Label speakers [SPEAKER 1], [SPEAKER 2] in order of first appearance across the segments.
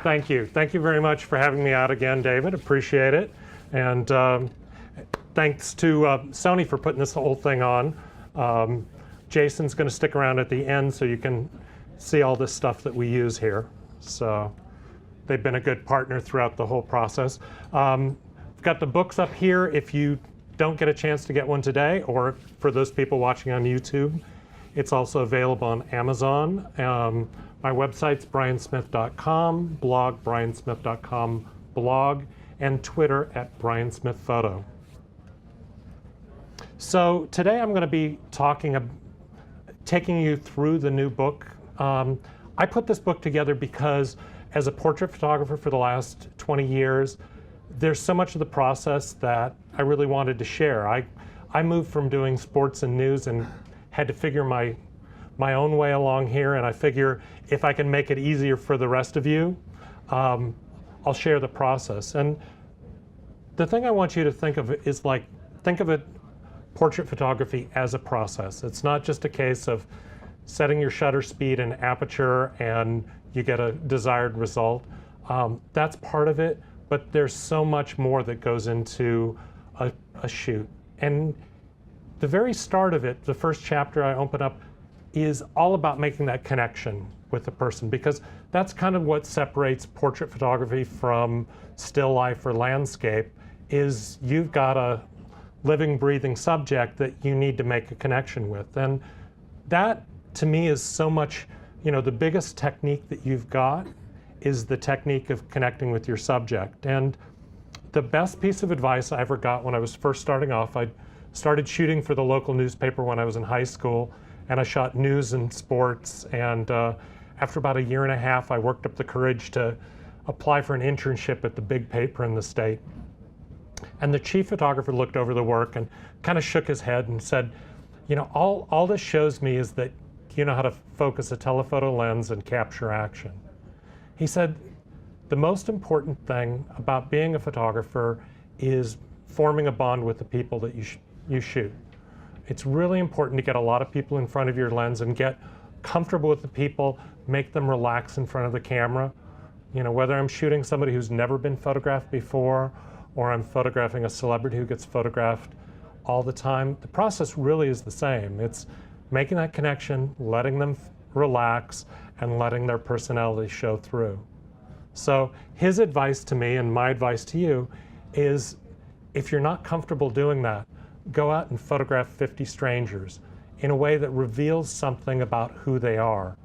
[SPEAKER 1] Thank you. Thank you very much for having me out again, David. Appreciate it. And thanks to Sony for putting this whole thing on. Jason's going to stick around at the end so you can see all this stuff that we use here. So they've been a good partner throughout the whole process. I've got the books up here if you don't get a chance to get one today, or for those people watching on YouTube. It's also available on Amazon. My website's briansmith.com, blog briansmith.com, blog, and Twitter at briansmithphoto. So today I'm going to be taking you through the new book. I put this book together because as a portrait photographer for the last 20 years, there's so much of the process that I really wanted to share. I moved from doing sports and news and had to figure my own way along here, and I figure if I can make it easier for the rest of you, I'll share the process. And the thing I want you to think of is think of it, portrait photography as a process. It's not just a case of setting your shutter speed and aperture and you get a desired result. That's part of it, but there's so much more that goes into a shoot. And the very start of it, the first chapter I open up, is all about making that connection with the person, because that's kind of what separates portrait photography from still life or landscape, is you've got a living, breathing subject that you need to make a connection with. And that, to me, is so much, the biggest technique that you've got is the technique of connecting with your subject. And the best piece of advice I ever got when I was first starting off, I started shooting for the local newspaper when I was in high school, and I shot news and sports. And after about a year and a half, I worked up the courage to apply for an internship at the big paper in the state. And the chief photographer looked over the work and kind of shook his head and said, all this shows me is that you know how to focus a telephoto lens and capture action. He said, the most important thing about being a photographer is forming a bond with the people that you shoot. It's really important to get a lot of people in front of your lens and get comfortable with the people, make them relax in front of the camera. Whether I'm shooting somebody who's never been photographed before, or I'm photographing a celebrity who gets photographed all the time, the process really is the same. It's making that connection, letting them relax, and letting their personality show through. So his advice to me, and my advice to you, is if you're not comfortable doing that, go out and photograph 50 strangers in a way that reveals something about who they are.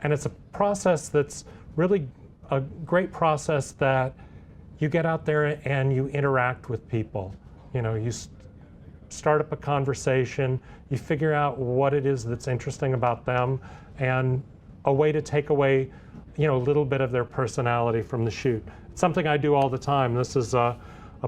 [SPEAKER 1] And it's a process that's really a great process that you get out there and you interact with people. You start up a conversation, you figure out what it is that's interesting about them, and a way to take away, a little bit of their personality from the shoot. It's something I do all the time. This is a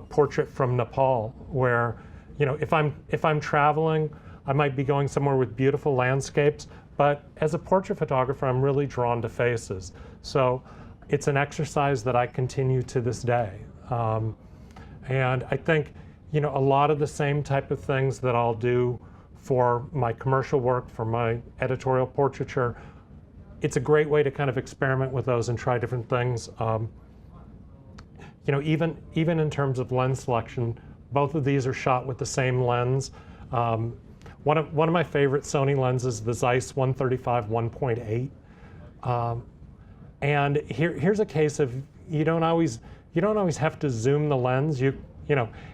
[SPEAKER 1] portrait from Nepal where, if I'm traveling, I might be going somewhere with beautiful landscapes, but as a portrait photographer, I'm really drawn to faces. So it's an exercise that I continue to this day. And I think, a lot of the same type of things that I'll do for my commercial work, for my editorial portraiture, it's a great way to kind of experiment with those and try different things. Even in terms of lens selection, both of these are shot with the same lens. One of my favorite Sony lenses, the Zeiss 135 1.8. And here's a case of you don't always have to zoom the lens. You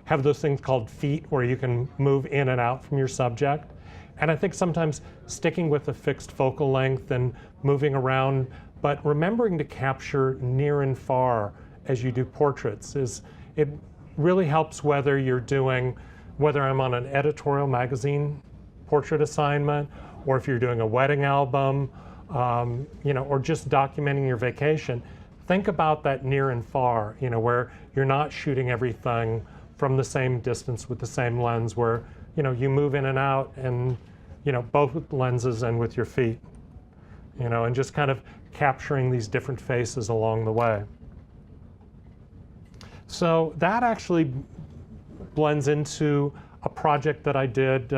[SPEAKER 1] have those things called feet where you can move in and out from your subject. And I think sometimes sticking with a fixed focal length and moving around, but remembering to capture near and far as you do portraits it really helps whether I'm on an editorial magazine portrait assignment, or if you're doing a wedding album, or just documenting your vacation. Think about that near and far, where you're not shooting everything from the same distance with the same lens, where, you move in and out and, both with lenses and with your feet, and just kind of capturing these different faces along the way. So that actually blends into a project that I did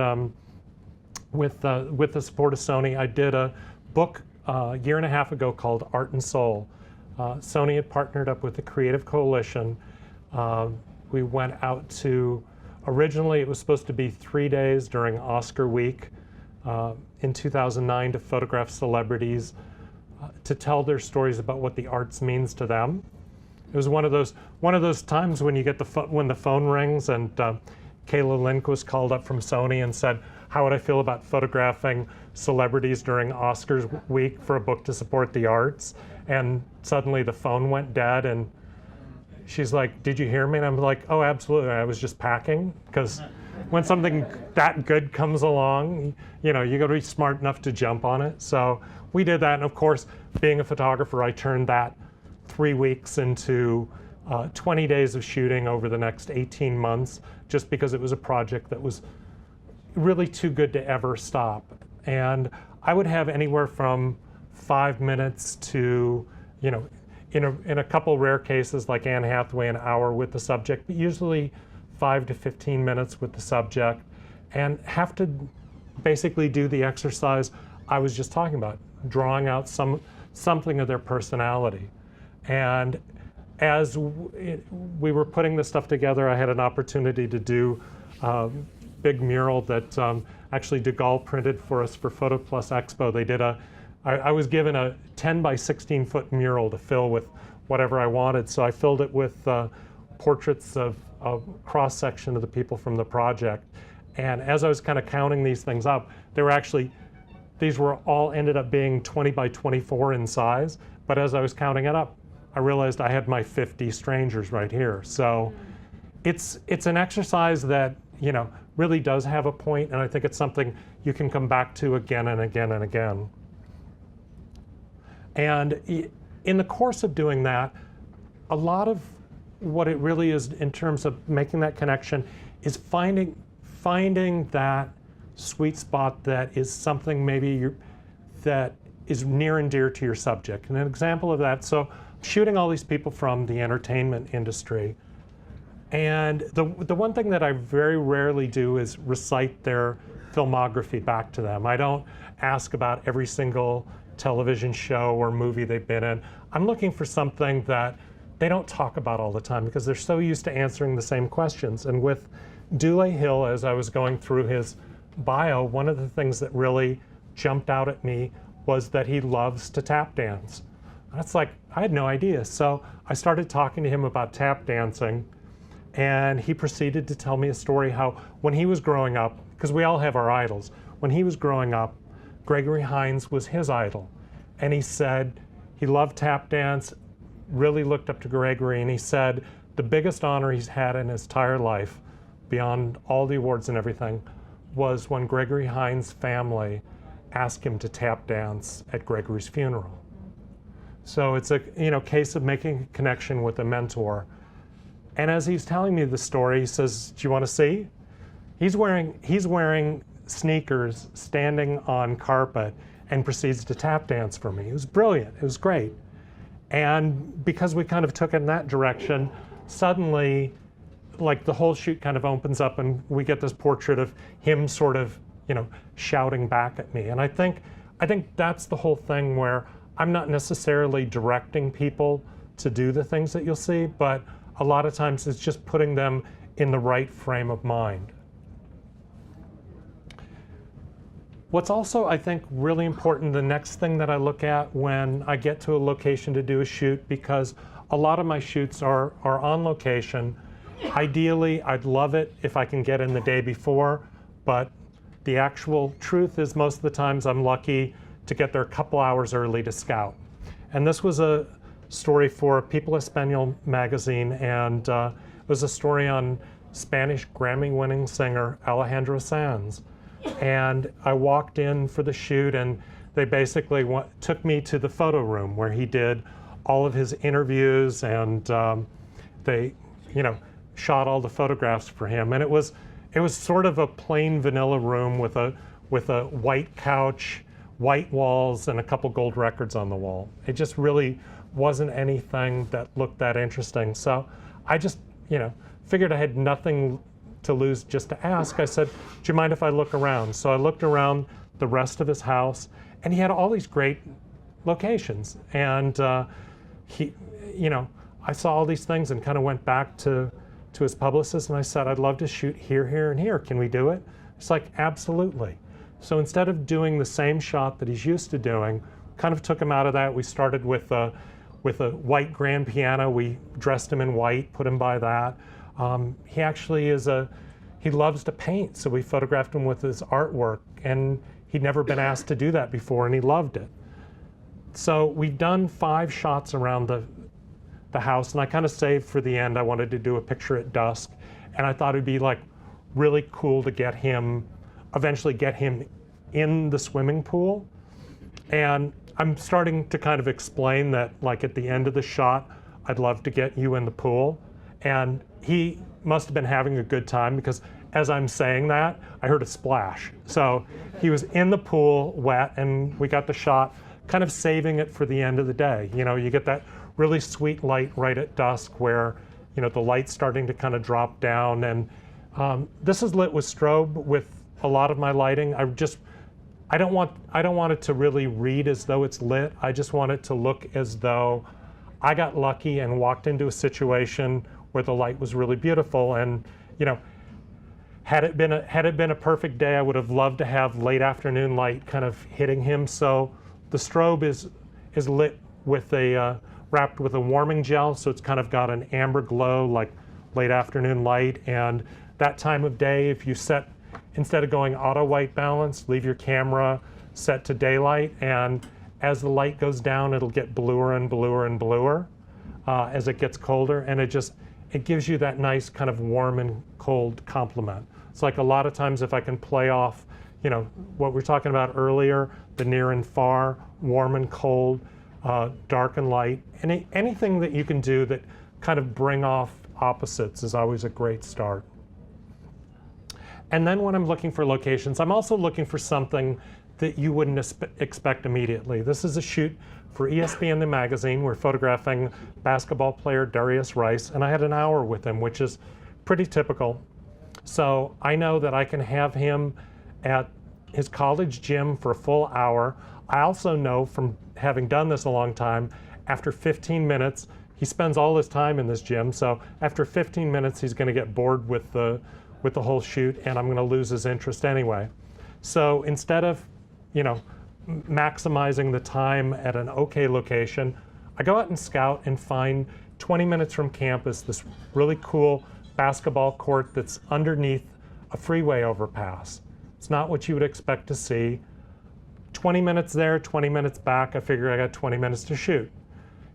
[SPEAKER 1] with the support of Sony. I did a book a year and a half ago called Art and Soul. Sony had partnered up with the Creative Coalition. We went out to, originally it was supposed to be 3 days during Oscar week in 2009 to photograph celebrities, to tell their stories about what the arts means to them. It was one of those times when you get when the phone rings and Kayla Lindquist called up from Sony and said, how would I feel about photographing celebrities during Oscars week for a book to support the arts? And suddenly the phone went dead and she's like, did you hear me? And I'm like, oh, absolutely, I was just packing. Because when something that good comes along, you gotta be smart enough to jump on it. So we did that, and of course, being a photographer, I turned that 3 weeks into 20 days of shooting over the next 18 months, just because it was a project that was really too good to ever stop. And I would have anywhere from 5 minutes to, in a couple rare cases like Anne Hathaway, an hour with the subject, but usually 5 to 15 minutes with the subject, and have to basically do the exercise I was just talking about, drawing out something of their personality. And as we were putting this stuff together, I had an opportunity to do a big mural that actually De Gaulle printed for us for Photo Plus Expo. They did I was given a 10 by 16 foot mural to fill with whatever I wanted. So I filled it with portraits of a cross section of the people from the project. And as I was kind of counting these things up, these were all ended up being 20 by 24 in size. But as I was counting it up, I realized I had my 50 strangers right here. So it's an exercise that, really does have a point, and I think it's something you can come back to again and again and again. And in the course of doing that, a lot of what it really is in terms of making that connection is finding that sweet spot that is something maybe that is near and dear to your subject. And an example of that, so shooting all these people from the entertainment industry, and the one thing that I very rarely do is recite their filmography back to them. I don't ask about every single television show or movie they've been in. I'm looking for something that they don't talk about all the time because they're so used to answering the same questions. And with Dule Hill, as I was going through his bio, one of the things that really jumped out at me was that he loves to tap dance. That's like, I had no idea. So I started talking to him about tap dancing, and he proceeded to tell me a story how when he was growing up, because we all have our idols, when he was growing up, Gregory Hines was his idol. And he said he loved tap dance, really looked up to Gregory, and he said the biggest honor he's had in his entire life, beyond all the awards and everything, was when Gregory Hines' family asked him to tap dance at Gregory's funeral. So it's a case of making a connection with a mentor. And as he's telling me the story, he says, do you want to see? He's wearing sneakers, standing on carpet, and proceeds to tap dance for me. It was brilliant. It was great. And because we kind of took it in that direction, suddenly, like, the whole shoot kind of opens up and we get this portrait of him sort of, shouting back at me. And I think that's the whole thing, where I'm not necessarily directing people to do the things that you'll see, but a lot of times it's just putting them in the right frame of mind. What's also, I think, really important, the next thing that I look at when I get to a location to do a shoot, because a lot of my shoots are on location. Ideally, I'd love it if I can get in the day before, but the actual truth is most of the times I'm lucky to get there a couple hours early to scout. And this was a story for People Español magazine, and it was a story on Spanish Grammy-winning singer Alejandro Sanz. And I walked in for the shoot, and they basically took me to the photo room where he did all of his interviews, and they, shot all the photographs for him. And it was sort of a plain vanilla room with a white couch, white walls, and a couple gold records on the wall. It just really wasn't anything that looked that interesting. So I just, figured I had nothing to lose just to ask. I said, do you mind if I look around? So I looked around the rest of his house, and he had all these great locations. And he, you know, I saw all these things and kind of went back to his publicist and I said, I'd love to shoot here, here, and here. Can we do it? It's like, absolutely. So instead of doing the same shot that he's used to doing, kind of took him out of that. We started with a white grand piano. We dressed him in white, put him by that. He actually he loves to paint, so we photographed him with his artwork, and he'd never been asked to do that before, and he loved it. So we've done 5 shots around the house, and I kind of saved for the end. I wanted to do a picture at dusk, and I thought it'd be like really cool to eventually get him in the swimming pool. And I'm starting to kind of explain that, like, at the end of the shot, I'd love to get you in the pool. And he must have been having a good time, because as I'm saying that, I heard a splash. So he was in the pool, wet, and we got the shot, kind of saving it for the end of the day. You know, you get that really sweet light right at dusk where, you know, the light's starting to kind of drop down. And this is lit with strobe with a lot of my lighting. I don't want it to really read as though it's lit. I just want it to look as though I got lucky and walked into a situation where the light was really beautiful. And, you know, had it been a perfect day, I would have loved to have late afternoon light kind of hitting him. So the strobe is lit with wrapped with a warming gel, so it's kind of got an amber glow like late afternoon light. And that time of day, if you set, instead of going auto white balance, leave your camera set to daylight, and as the light goes down, it'll get bluer and bluer and bluer as it gets colder, and it gives you that nice kind of warm and cold complement. It's like a lot of times if I can play off, you know, what we were talking about earlier, the near and far, warm and cold, dark and light, anything that you can do that kind of bring off opposites is always a great start. And then when I'm looking for locations, I'm also looking for something that you wouldn't expect immediately. This is a shoot for ESPN the magazine. We're photographing basketball player Darius Rice, and I had an hour with him, which is pretty typical. So I know that I can have him at his college gym for a full hour. I also know from having done this a long time, after 15 minutes, he spends all his time in this gym, so after 15 minutes he's gonna get bored with the whole shoot, and I'm gonna lose his interest anyway. So instead of, you know, maximizing the time at an okay location, I go out and scout and find 20 minutes from campus this really cool basketball court that's underneath a freeway overpass. It's not what you would expect to see. 20 minutes there, 20 minutes back, I figure I got 20 minutes to shoot.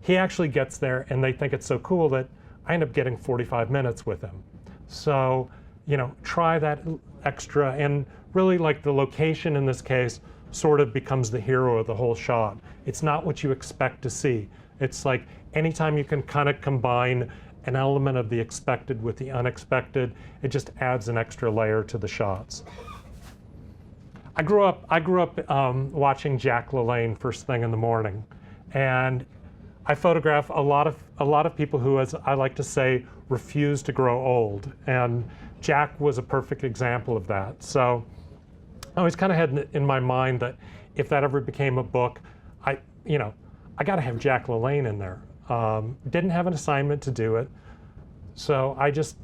[SPEAKER 1] He actually gets there and they think it's so cool that I end up getting 45 minutes with him. So, you know, try that extra, and really, like, the location in this case sort of becomes the hero of the whole shot. It's not what you expect to see. It's like anytime you can kind of combine an element of the expected with the unexpected, it just adds an extra layer to the shots. I grew up watching Jack LaLanne first thing in the morning, and I photograph a lot of people who, as I like to say, refuse to grow old, and Jack was a perfect example of that. So I always kind of had in my mind that if that ever became a book, I got to have Jack LaLanne in there. Didn't have an assignment to do it, so I just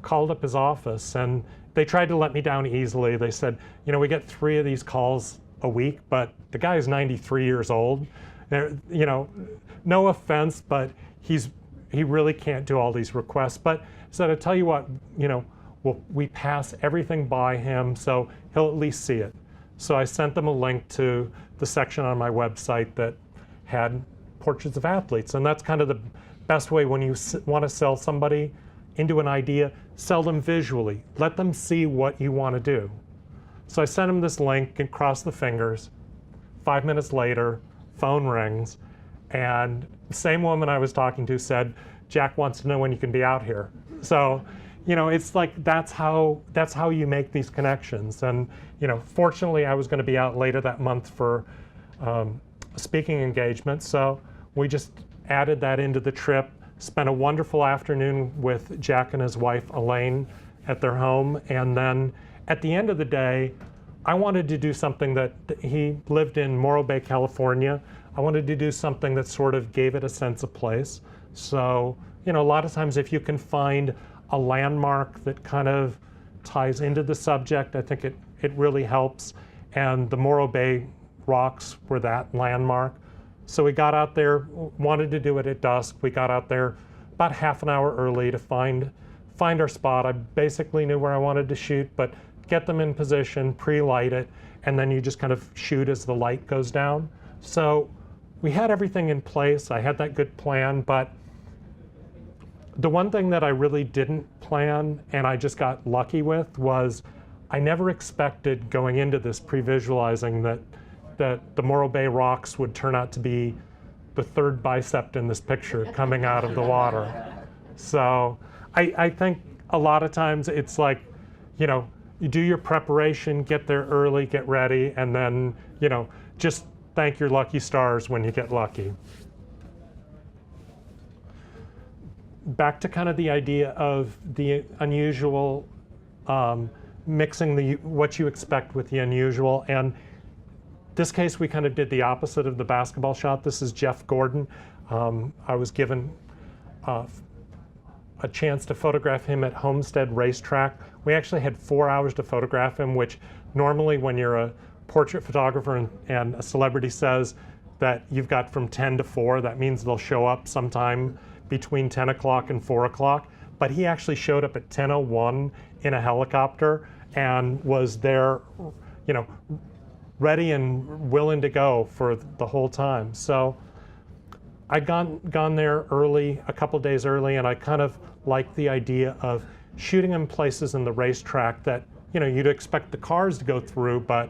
[SPEAKER 1] called up his office, and they tried to let me down easily. They said, you know, we get 3 of these calls a week, but the guy is 93 years old. You know, no offense, but he really can't do all these requests. But I said, I tell you what, you know, we pass everything by him, so he'll at least see it. So I sent them a link to the section on my website that had portraits of athletes, and that's kind of the best way when you want to sell somebody into an idea. Sell them visually. Let them see what you want to do. So I sent him this link and crossed the fingers. 5 minutes later, phone rings, and the same woman I was talking to said, Jack wants to know when you can be out here. So, you know, it's like that's how you make these connections. And, you know, fortunately I was going to be out later that month for a speaking engagement, so we just added that into the trip. Spent a wonderful afternoon with Jack and his wife Elaine at their home, and then at the end of the day, I wanted to do something that he lived in Morro Bay, California. I wanted to do something that sort of gave it a sense of place. So, a lot of times if you can find a landmark that kind of ties into the subject, I think it really helps. And the Morro Bay rocks were that landmark. So we got out there, wanted to do it at dusk. We got out there about half an hour early to find our spot. I basically knew where I wanted to shoot, but get them in position, pre-light it, and then you just kind of shoot as the light goes down. So we had everything in place. I had that good plan, but the one thing that I really didn't plan and I just got lucky with was I never expected going into this pre-visualizing that the Morro Bay rocks would turn out to be the third bicep in this picture coming out of the water. So I think a lot of times it's like, you do your preparation, get there early, get ready, and then, just thank your lucky stars when you get lucky. Back to kind of the idea of the unusual, mixing what you expect with the unusual. And this case, we kind of did the opposite of the basketball shot. This is Jeff Gordon. I was given a chance to photograph him at Homestead Racetrack. We actually had 4 hours to photograph him, which normally when you're a portrait photographer and a celebrity says that you've got from 10 to 4, that means they'll show up sometime between 10 o'clock and 4 o'clock. But he actually showed up at 10:01 in a helicopter and was there, ready and willing to go for the whole time. So I'd gone there early, a couple days early, and I kind of liked the idea of shooting in places in the racetrack that, you'd expect the cars to go through, but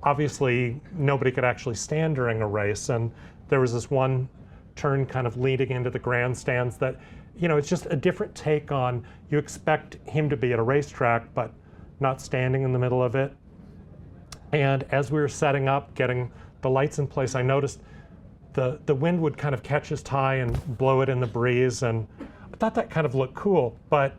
[SPEAKER 1] obviously nobody could actually stand during a race. And there was this one turn kind of leading into the grandstands that, it's just a different take on, you expect him to be at a racetrack, but not standing in the middle of it. And as we were setting up, getting the lights in place, I noticed the wind would kind of catch his tie and blow it in the breeze. And I thought that kind of looked cool, but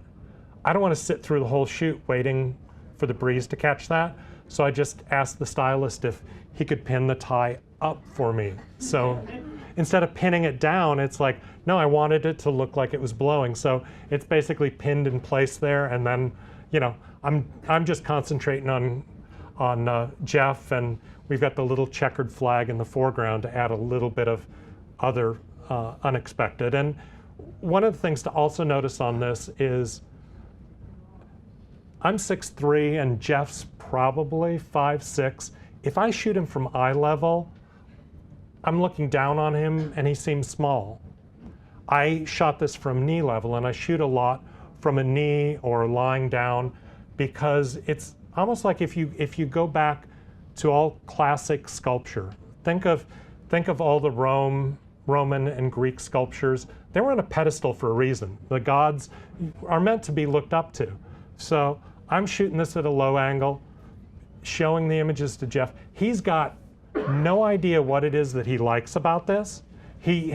[SPEAKER 1] I don't want to sit through the whole shoot waiting for the breeze to catch that. So I just asked the stylist if he could pin the tie up for me. So instead of pinning it down, it's like, no, I wanted it to look like it was blowing. So it's basically pinned in place there. And then, I'm just concentrating on Jeff, and we've got the little checkered flag in the foreground to add a little bit of other unexpected. And one of the things to also notice on this is I'm 6'3" and Jeff's probably 5'6". If I shoot him from eye level, I'm looking down on him and he seems small. I shot this from knee level, and I shoot a lot from a knee or lying down because it's almost like if you go back to all classic sculpture, think of all the Roman and Greek sculptures. They were on a pedestal for a reason. The gods are meant to be looked up to. So I'm shooting this at a low angle, showing the images to Jeff. He's got no idea what it is that he likes about this. He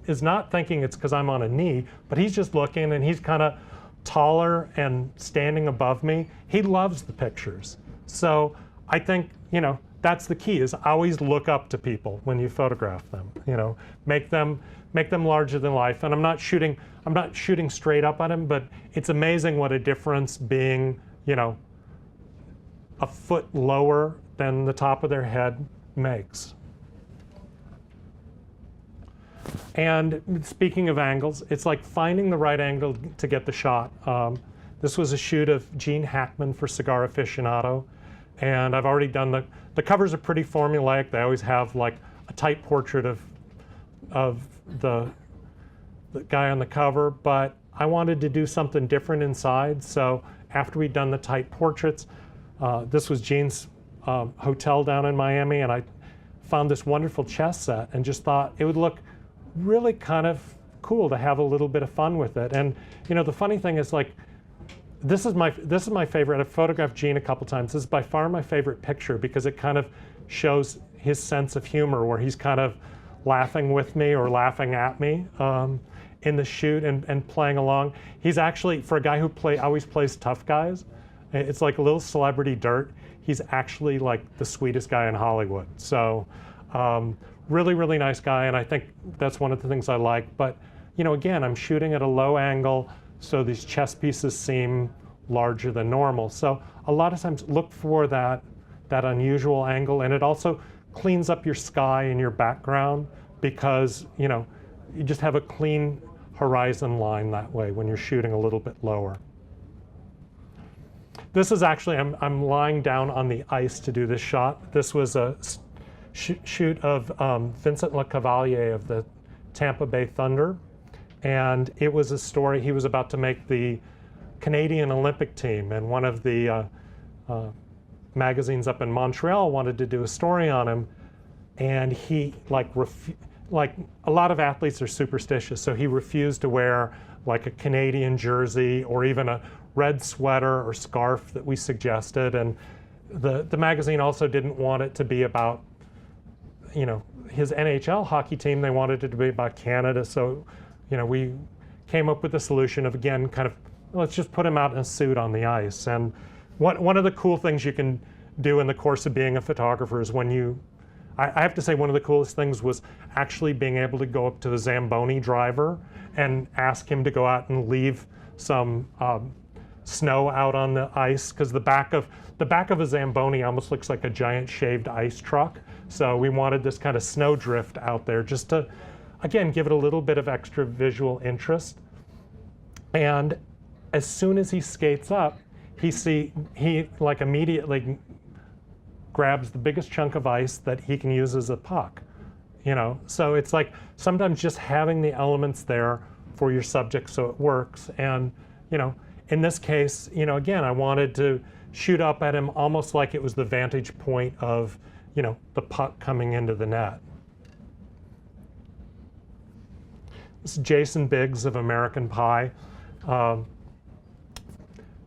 [SPEAKER 1] is not thinking it's because I'm on a knee, but he's just looking, and he's kind of taller and standing above me. He loves the pictures. So I think, that's the key, is always look up to people when you photograph them. Make them larger than life. And I'm not shooting straight up at him, but it's amazing what a difference being, a foot lower than the top of their head makes. And speaking of angles, it's like finding the right angle to get the shot. This was a shoot of Gene Hackman for Cigar Aficionado, and I've already done the covers are pretty formulaic. They always have like a tight portrait of the guy on the cover, but I wanted to do something different inside. So after we'd done the tight portraits, this was Gene's hotel down in Miami, and I found this wonderful chess set and just thought it would look really kind of cool to have a little bit of fun with it. And the funny thing is, like, this is my favorite. I've photographed Gene a couple times. This is by far my favorite picture because it kind of shows his sense of humor, where he's kind of laughing with me or laughing at me in the shoot and playing along. He's actually, for a guy who always plays tough guys, it's like a little celebrity dirt. He's actually like the sweetest guy in Hollywood. So Really, really nice guy, and I think that's one of the things I like. But, you know, again, I'm shooting at a low angle, so these chess pieces seem larger than normal. So a lot of times look for that unusual angle, and it also cleans up your sky and your background because, you know, you just have a clean horizon line that way when you're shooting a little bit lower. This is actually, I'm lying down on the ice to do this shot. This was a shoot of Vincent Lecavalier of the Tampa Bay Thunder. And it was a story, he was about to make the Canadian Olympic team, and one of the magazines up in Montreal wanted to do a story on him, and he like a lot of athletes are superstitious, so he refused to wear like a Canadian jersey or even a red sweater or scarf that we suggested. And the magazine also didn't want it to be about, you know, his NHL hockey team. They wanted it to be about Canada. So, you know, we came up with a solution of, again, kind of, let's just put him out in a suit on the ice. And one of the cool things you can do in the course of being a photographer is when you, I have to say one of the coolest things was actually being able to go up to the Zamboni driver and ask him to go out and leave some snow out on the ice, because the back of a Zamboni almost looks like a giant shaved ice truck. So we wanted this kind of snow drift out there just to, again, give it a little bit of extra visual interest. And as soon as he skates up, he like immediately grabs the biggest chunk of ice that he can use as a puck. You know, so it's like sometimes just having the elements there for your subject so it works. And, you know, in this case, you know, again, I wanted to shoot up at him almost like it was the vantage point of, you know, the puck coming into the net. This is Jason Biggs of American Pie.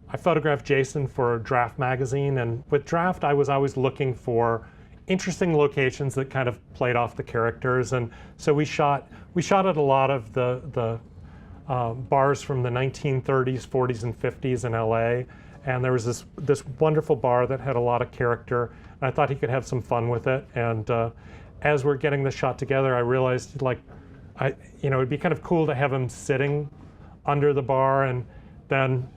[SPEAKER 1] I photographed Jason for Draft magazine, and with Draft I was always looking for interesting locations that kind of played off the characters, and so we shot at a lot of the bars from the 1930s, 40s, and 50s in LA, and there was this wonderful bar that had a lot of character, and I thought he could have some fun with it. And as we're getting the shot together, I realized, like, you know, it'd be kind of cool to have him sitting under the bar, and then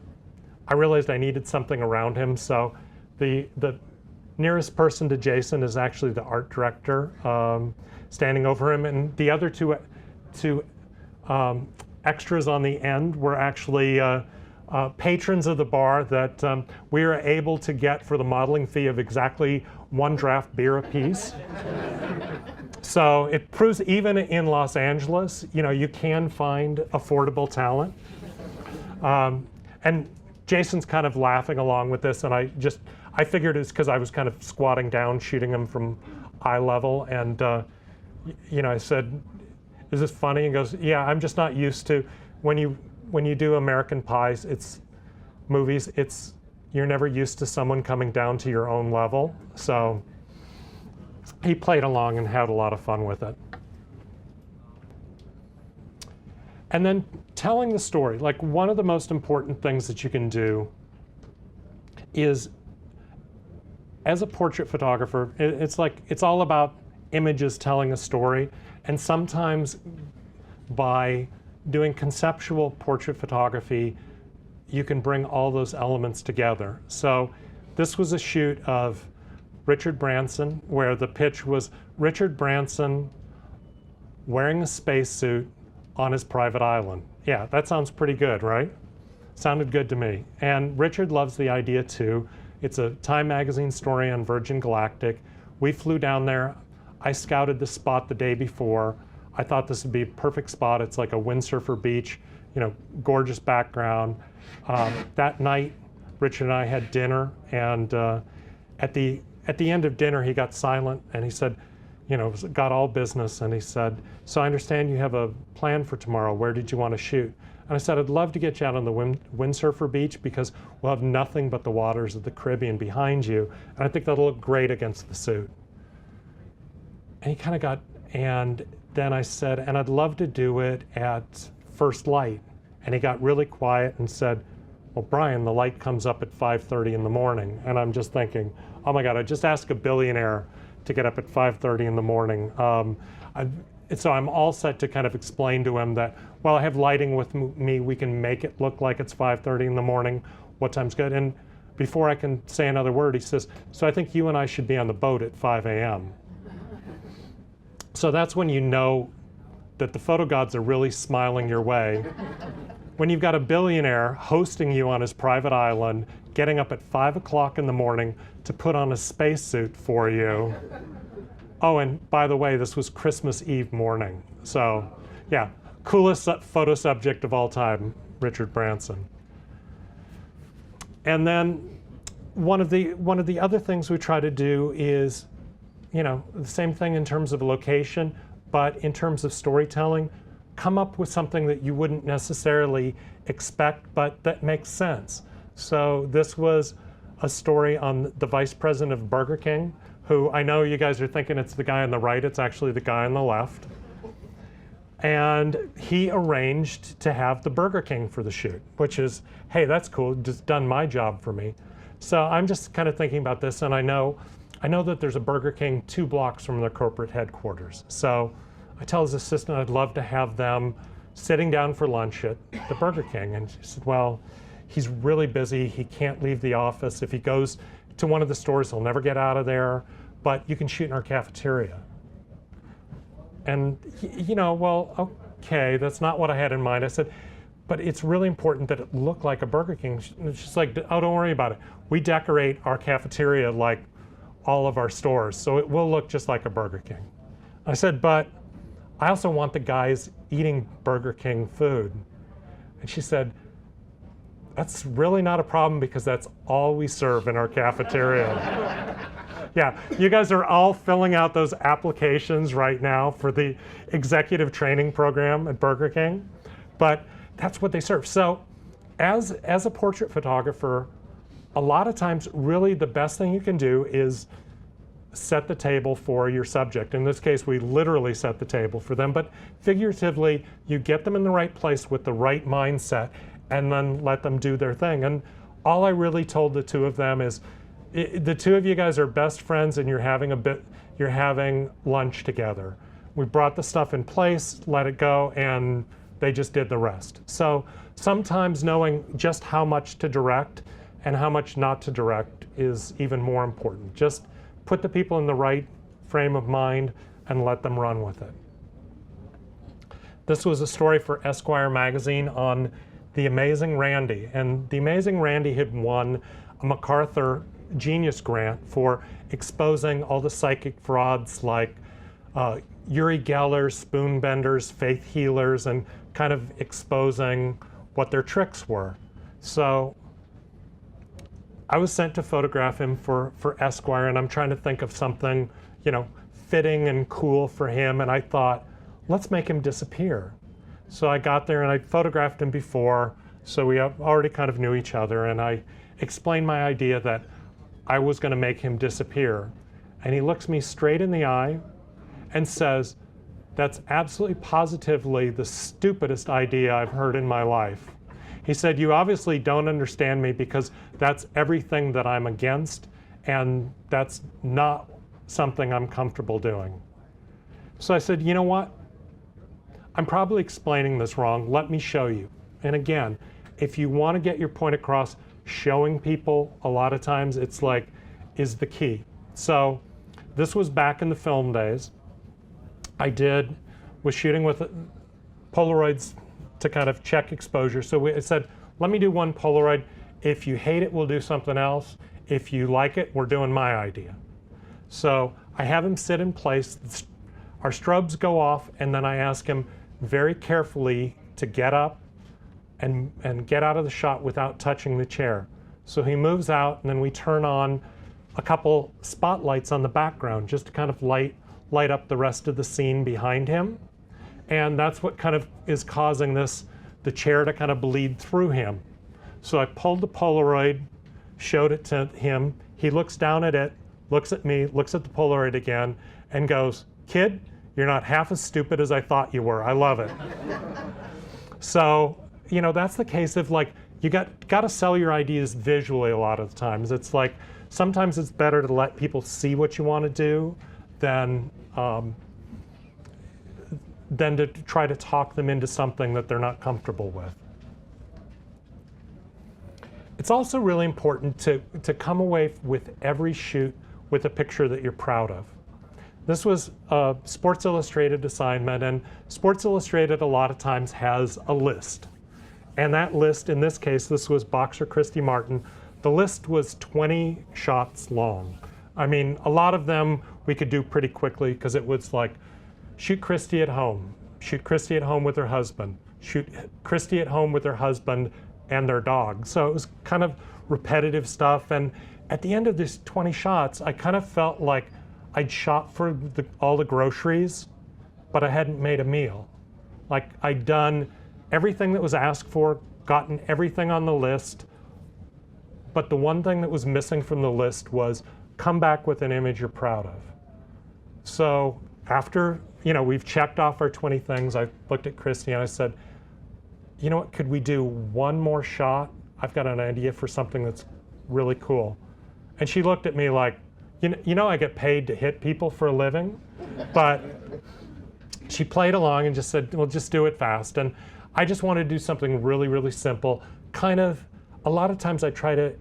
[SPEAKER 1] I realized I needed something around him. So the nearest person to Jason is actually the art director standing over him, and the other two extras on the end were actually patrons of the bar that we were able to get for the modeling fee of exactly one draft beer apiece. So it proves even in Los Angeles, you know, you can find affordable talent. And Jason's kind of laughing along with this, and I figured it's because I was kind of squatting down, shooting him from eye level, and you know, I said, "Is this funny?" And he goes, "Yeah, I'm just not used to when you do American Pies, it's movies. You're never used to someone coming down to your own level." So he played along and had a lot of fun with it. And then telling the story, like, one of the most important things that you can do is, as a portrait photographer, it's all about images telling a story. And sometimes by doing conceptual portrait photography, you can bring all those elements together. So this was a shoot of Richard Branson, where the pitch was Richard Branson wearing a spacesuit on his private island. Yeah, that sounds pretty good, right? Sounded good to me. And Richard loves the idea too. It's a Time magazine story on Virgin Galactic. We flew down there. I scouted the spot the day before. I thought this would be a perfect spot. It's like a windsurfer beach, you know, gorgeous background. That night, Richard and I had dinner, and at the end of dinner, he got silent and he said, you know, got all business, and he said, "So I understand you have a plan for tomorrow. Where did you want to shoot?" And I said, "I'd love to get you out on the windsurfer beach because we'll have nothing but the waters of the Caribbean behind you, and I think that'll look great against the suit." And he kind of got, and then I said, "And I'd love to do it at first light." And he got really quiet and said, "Well, Brian, the light comes up at 5:30 in the morning." And I'm just thinking, oh my God, I just asked a billionaire to get up at 5:30 in the morning. So I'm all set to kind of explain to him that, well, I have lighting with me, we can make it look like it's 5:30 in the morning, what time's good? And before I can say another word, he says, so I think you and I should be on the boat at 5 a.m. So that's when you know that the photo gods are really smiling your way. When you've got a billionaire hosting you on his private island, getting up at 5 o'clock in the morning to put on a spacesuit for you. Oh, and by the way, this was Christmas Eve morning. So yeah, coolest photo subject of all time, Richard Branson. And then one of the other things we try to do is, the same thing in terms of location, but in terms of storytelling, come up with something that you wouldn't necessarily expect, but that makes sense. So this was a story on the vice president of Burger King, who I know you guys are thinking it's the guy on the right, it's actually the guy on the left. And he arranged to have the Burger King for the shoot, which is, hey, that's cool, just done my job for me. So I'm just kind of thinking about this, and I know that there's a Burger King 2 blocks from their corporate headquarters. So I tell his assistant I'd love to have them sitting down for lunch at the Burger King. And she said, well, he's really busy, he can't leave the office. If he goes to one of the stores, he'll never get out of there, but you can shoot in our cafeteria. And, well, okay, that's not what I had in mind. I said, but it's really important that it look like a Burger King. She's like, oh, don't worry about it. We decorate our cafeteria like all of our stores, so it will look just like a Burger King. I said, but I also want the guys eating Burger King food. And she said, that's really not a problem because that's all we serve in our cafeteria. Yeah, you guys are all filling out those applications right now for the executive training program at Burger King, but that's what they serve. So as a portrait photographer, a lot of times really the best thing you can do is set the table for your subject. In this case, we literally set the table for them, but figuratively, you get them in the right place with the right mindset and then let them do their thing. And all I really told the two of them is, the two of you guys are best friends and you're having lunch together. We brought the stuff in place, let it go, and they just did the rest. So sometimes knowing just how much to direct and how much not to direct is even more important. Just put the people in the right frame of mind and let them run with it. This was a story for Esquire magazine on the Amazing Randi. And the Amazing Randi had won a MacArthur Genius Grant for exposing all the psychic frauds like Uri Geller, spoon benders, faith healers, and kind of exposing what their tricks were. So I was sent to photograph him for Esquire, and I'm trying to think of something, fitting and cool for him, and I thought, let's make him disappear. So I got there and I photographed him before, so we already kind of knew each other, and I explained my idea that I was going to make him disappear. And he looks me straight in the eye and says, that's absolutely positively the stupidest idea I've heard in my life. He said, you obviously don't understand me because that's everything that I'm against, and that's not something I'm comfortable doing. So I said, you know what? I'm probably explaining this wrong. Let me show you. And again, if you want to get your point across, showing people a lot of times is the key. So this was back in the film days. I was shooting with Polaroids to kind of check exposure. So I said, let me do one Polaroid. If you hate it, we'll do something else. If you like it, we're doing my idea. So I have him sit in place. Our strobes go off, and then I ask him very carefully to get up and get out of the shot without touching the chair. So he moves out, and then we turn on a couple spotlights on the background just to kind of light up the rest of the scene behind him. And that's what kind of is causing the chair to kind of bleed through him. So I pulled the Polaroid, showed it to him. He looks down at it, looks at me, looks at the Polaroid again, and goes, kid, you're not half as stupid as I thought you were. I love it. So, that's the case of you got to sell your ideas visually a lot of the times. It's sometimes it's better to let people see what you want to do than to try to talk them into something that they're not comfortable with. It's also really important to come away with every shoot with a picture that you're proud of. This was a Sports Illustrated assignment, and Sports Illustrated a lot of times has a list. And that list, in this case, this was boxer Christy Martin, the list was 20 shots long. I mean, a lot of them we could do pretty quickly because it was like, shoot Christy at home with her husband, shoot Christy at home with her husband and their dog. So it was kind of repetitive stuff. And at the end of these 20 shots, I kind of felt like I'd shot for all the groceries, but I hadn't made a meal. Like I'd done everything that was asked for, gotten everything on the list, but the one thing that was missing from the list was come back with an image you're proud of. So after, we've checked off our 20 things, I looked at Christy and I said, you know what, could we do one more shot? I've got an idea for something that's really cool. And she looked at me like, you know I get paid to hit people for a living? But she played along and just said, well, just do it fast. And I just wanted to do something really, really simple. Kind of, a lot of times I try to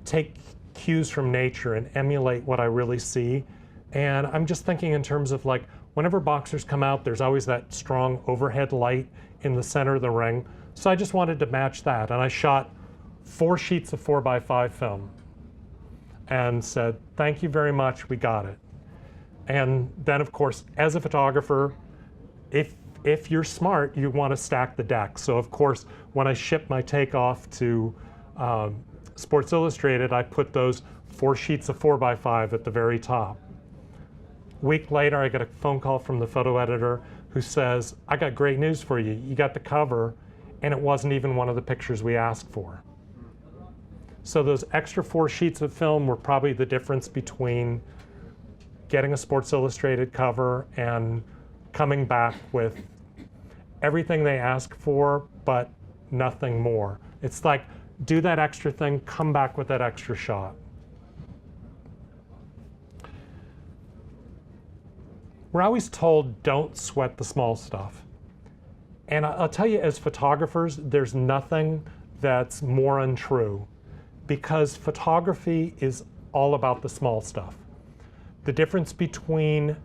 [SPEAKER 1] take cues from nature and emulate what I really see. And I'm just thinking in terms of like, whenever boxers come out, there's always that strong overhead light in the center of the ring. So I just wanted to match that. And I shot 4 sheets of 4x5 film and said, thank you very much, we got it. And then of course, as a photographer, if you're smart, you want to stack the deck. So of course, when I shipped my takeoff to Sports Illustrated, I put those 4 sheets of 4x5 at the very top. A week later, I got a phone call from the photo editor who says, I got great news for you. You got the cover, and it wasn't even one of the pictures we asked for. So those extra 4 sheets of film were probably the difference between getting a Sports Illustrated cover and coming back with everything they asked for, but nothing more. It's like, do that extra thing, come back with that extra shot. We're always told, don't sweat the small stuff. And I'll tell you, as photographers, there's nothing that's more untrue, because photography is all about the small stuff. The difference between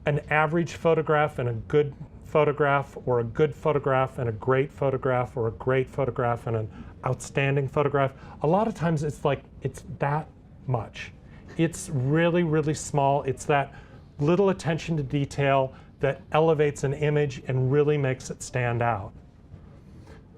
[SPEAKER 1] an average photograph and a good photograph, or a good photograph and a great photograph, or a great photograph and an outstanding photograph, a lot of times it's like, it's that much. It's really, really small. It's that little attention to detail that elevates an image and really makes it stand out.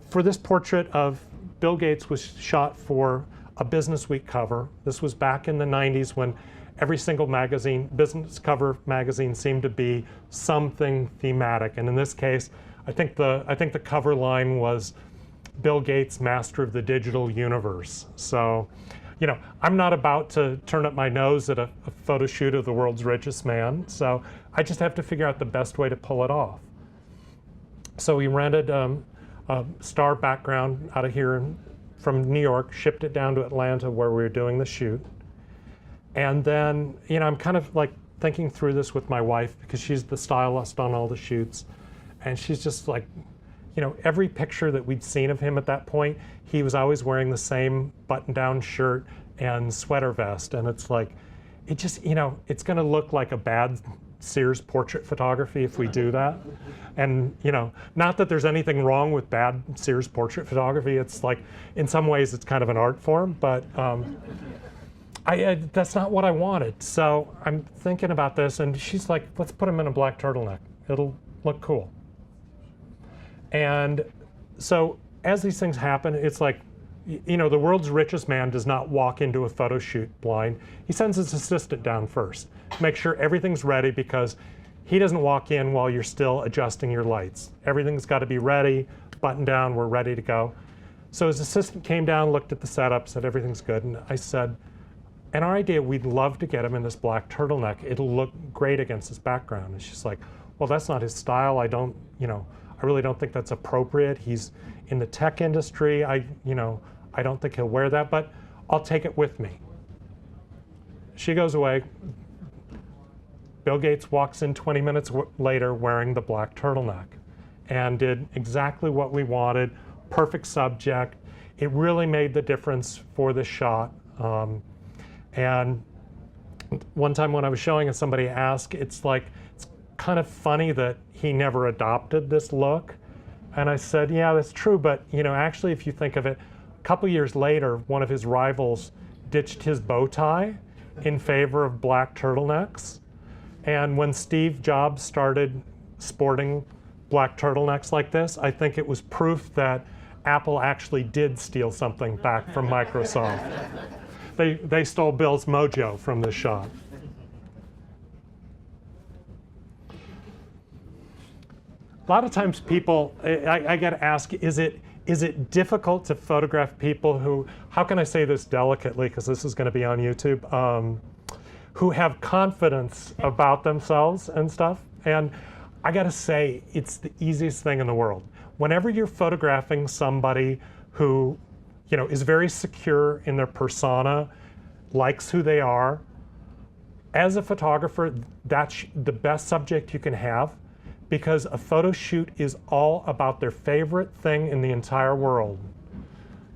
[SPEAKER 1] For this portrait of Bill Gates was shot for a Business Week cover. This was back in the 90s when every single magazine, business cover magazine, seemed to be something thematic. And in this case, I think the cover line was Bill Gates, master of the digital universe. So, I'm not about to turn up my nose at a photo shoot of the world's richest man. So I just have to figure out the best way to pull it off. So we rented a star background out of here from New York, shipped it down to Atlanta where we were doing the shoot. And then, I'm kind of like thinking through this with my wife because she's the stylist on all the shoots. And she's just like, every picture that we'd seen of him at that point, he was always wearing the same button-down shirt and sweater vest. And it's like, it just, it's going to look like a bad Sears portrait photography if we do that. And, not that there's anything wrong with bad Sears portrait photography. It's like, in some ways, it's kind of an art form, but that's not what I wanted. So I'm thinking about this, and she's like, let's put him in a black turtleneck. It'll look cool. And so as these things happen, it's like, the world's richest man does not walk into a photo shoot blind. He sends his assistant down first to make sure everything's ready, because he doesn't walk in while you're still adjusting your lights. Everything's got to be ready, button down, we're ready to go. So his assistant came down, looked at the setup, said everything's good. And I said, and our idea, we'd love to get him in this black turtleneck. It'll look great against this background. And she's like, well, that's not his style. I really don't think that's appropriate. He's in the tech industry. I don't think he'll wear that, but I'll take it with me. She goes away, Bill Gates walks in 20 minutes later wearing the black turtleneck and did exactly what we wanted, perfect subject. It really made the difference for the shot. And one time when I was showing it, somebody asked, it's kind of funny that he never adopted this look. And I said, yeah, that's true, but actually if you think of it, a couple years later, one of his rivals ditched his bow tie in favor of black turtlenecks. And when Steve Jobs started sporting black turtlenecks like this, I think it was proof that Apple actually did steal something back from Microsoft. They stole Bill's mojo from this shot. A lot of times people, I get asked, is it difficult to photograph people who, how can I say this delicately, because this is going to be on YouTube, who have confidence about themselves and stuff? And I got to say, it's the easiest thing in the world. Whenever you're photographing somebody who is very secure in their persona, likes who they are, as a photographer, that's the best subject you can have, because a photo shoot is all about their favorite thing in the entire world,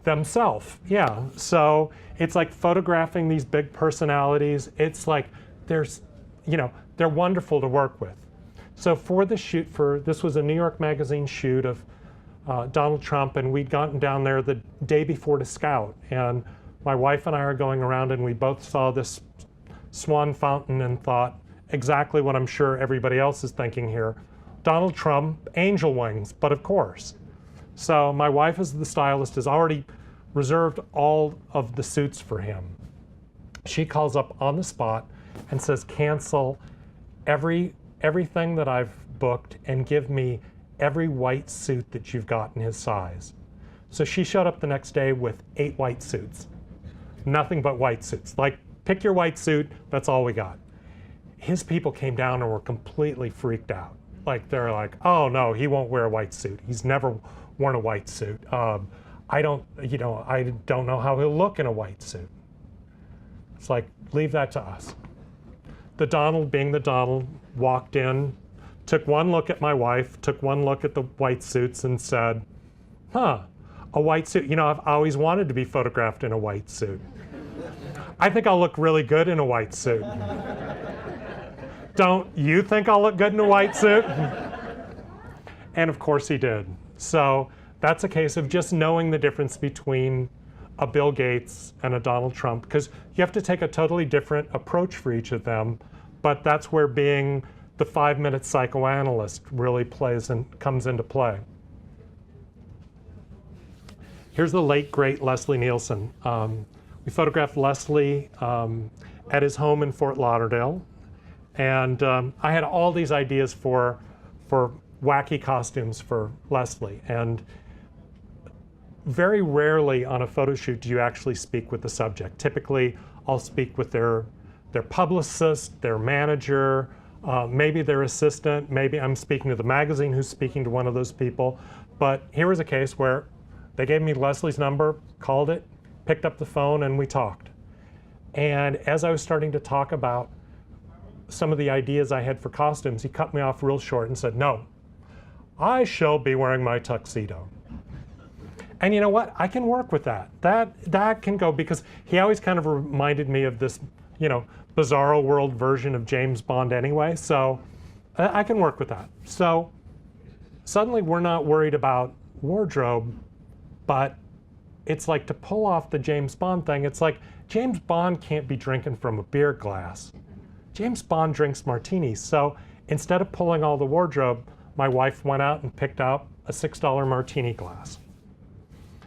[SPEAKER 1] themselves. Yeah, so it's like photographing these big personalities. It's like they're wonderful to work with. So for the shoot, this was a New York Magazine shoot of Donald Trump, and we'd gotten down there the day before to scout. And my wife and I are going around, and we both saw this swan fountain and thought exactly what I'm sure everybody else is thinking here. Donald Trump, angel wings, but of course. So my wife, as the stylist, has already reserved all of the suits for him. She calls up on the spot and says, cancel everything that I've booked and give me every white suit that you've got in his size. So she showed up the next day with 8 white suits. Nothing but white suits. Like, pick your white suit, that's all we got. His people came down and were completely freaked out. Like, they're like, oh no, he won't wear a white suit. He's never worn a white suit. I don't know how he'll look in a white suit. It's like, leave that to us. The Donald, being the Donald, walked in, took one look at my wife, took one look at the white suits and said, huh, a white suit. I've always wanted to be photographed in a white suit. I think I'll look really good in a white suit. Don't you think I'll look good in a white suit? And of course he did. So that's a case of just knowing the difference between a Bill Gates and a Donald Trump, because you have to take a totally different approach for each of them, but that's where being the 5-minute psychoanalyst really comes into play. Here's the late, great Leslie Nielsen. We photographed Leslie at his home in Fort Lauderdale. And I had all these ideas for wacky costumes for Leslie. And very rarely on a photo shoot do you actually speak with the subject. Typically, I'll speak with their publicist, their manager, maybe their assistant. Maybe I'm speaking to the magazine who's speaking to one of those people. But here was a case where they gave me Leslie's number, called it, picked up the phone, and we talked. And as I was starting to talk about some of the ideas I had for costumes, he cut me off real short and said, no, I shall be wearing my tuxedo. And you know what? I can work with that. That can go, because he always kind of reminded me of this, bizarro world version of James Bond anyway, so I can work with that. So suddenly we're not worried about wardrobe, but it's like, to pull off the James Bond thing, it's like James Bond can't be drinking from a beer glass. James Bond drinks martinis. So instead of pulling all the wardrobe, my wife went out and picked out a $6 martini glass.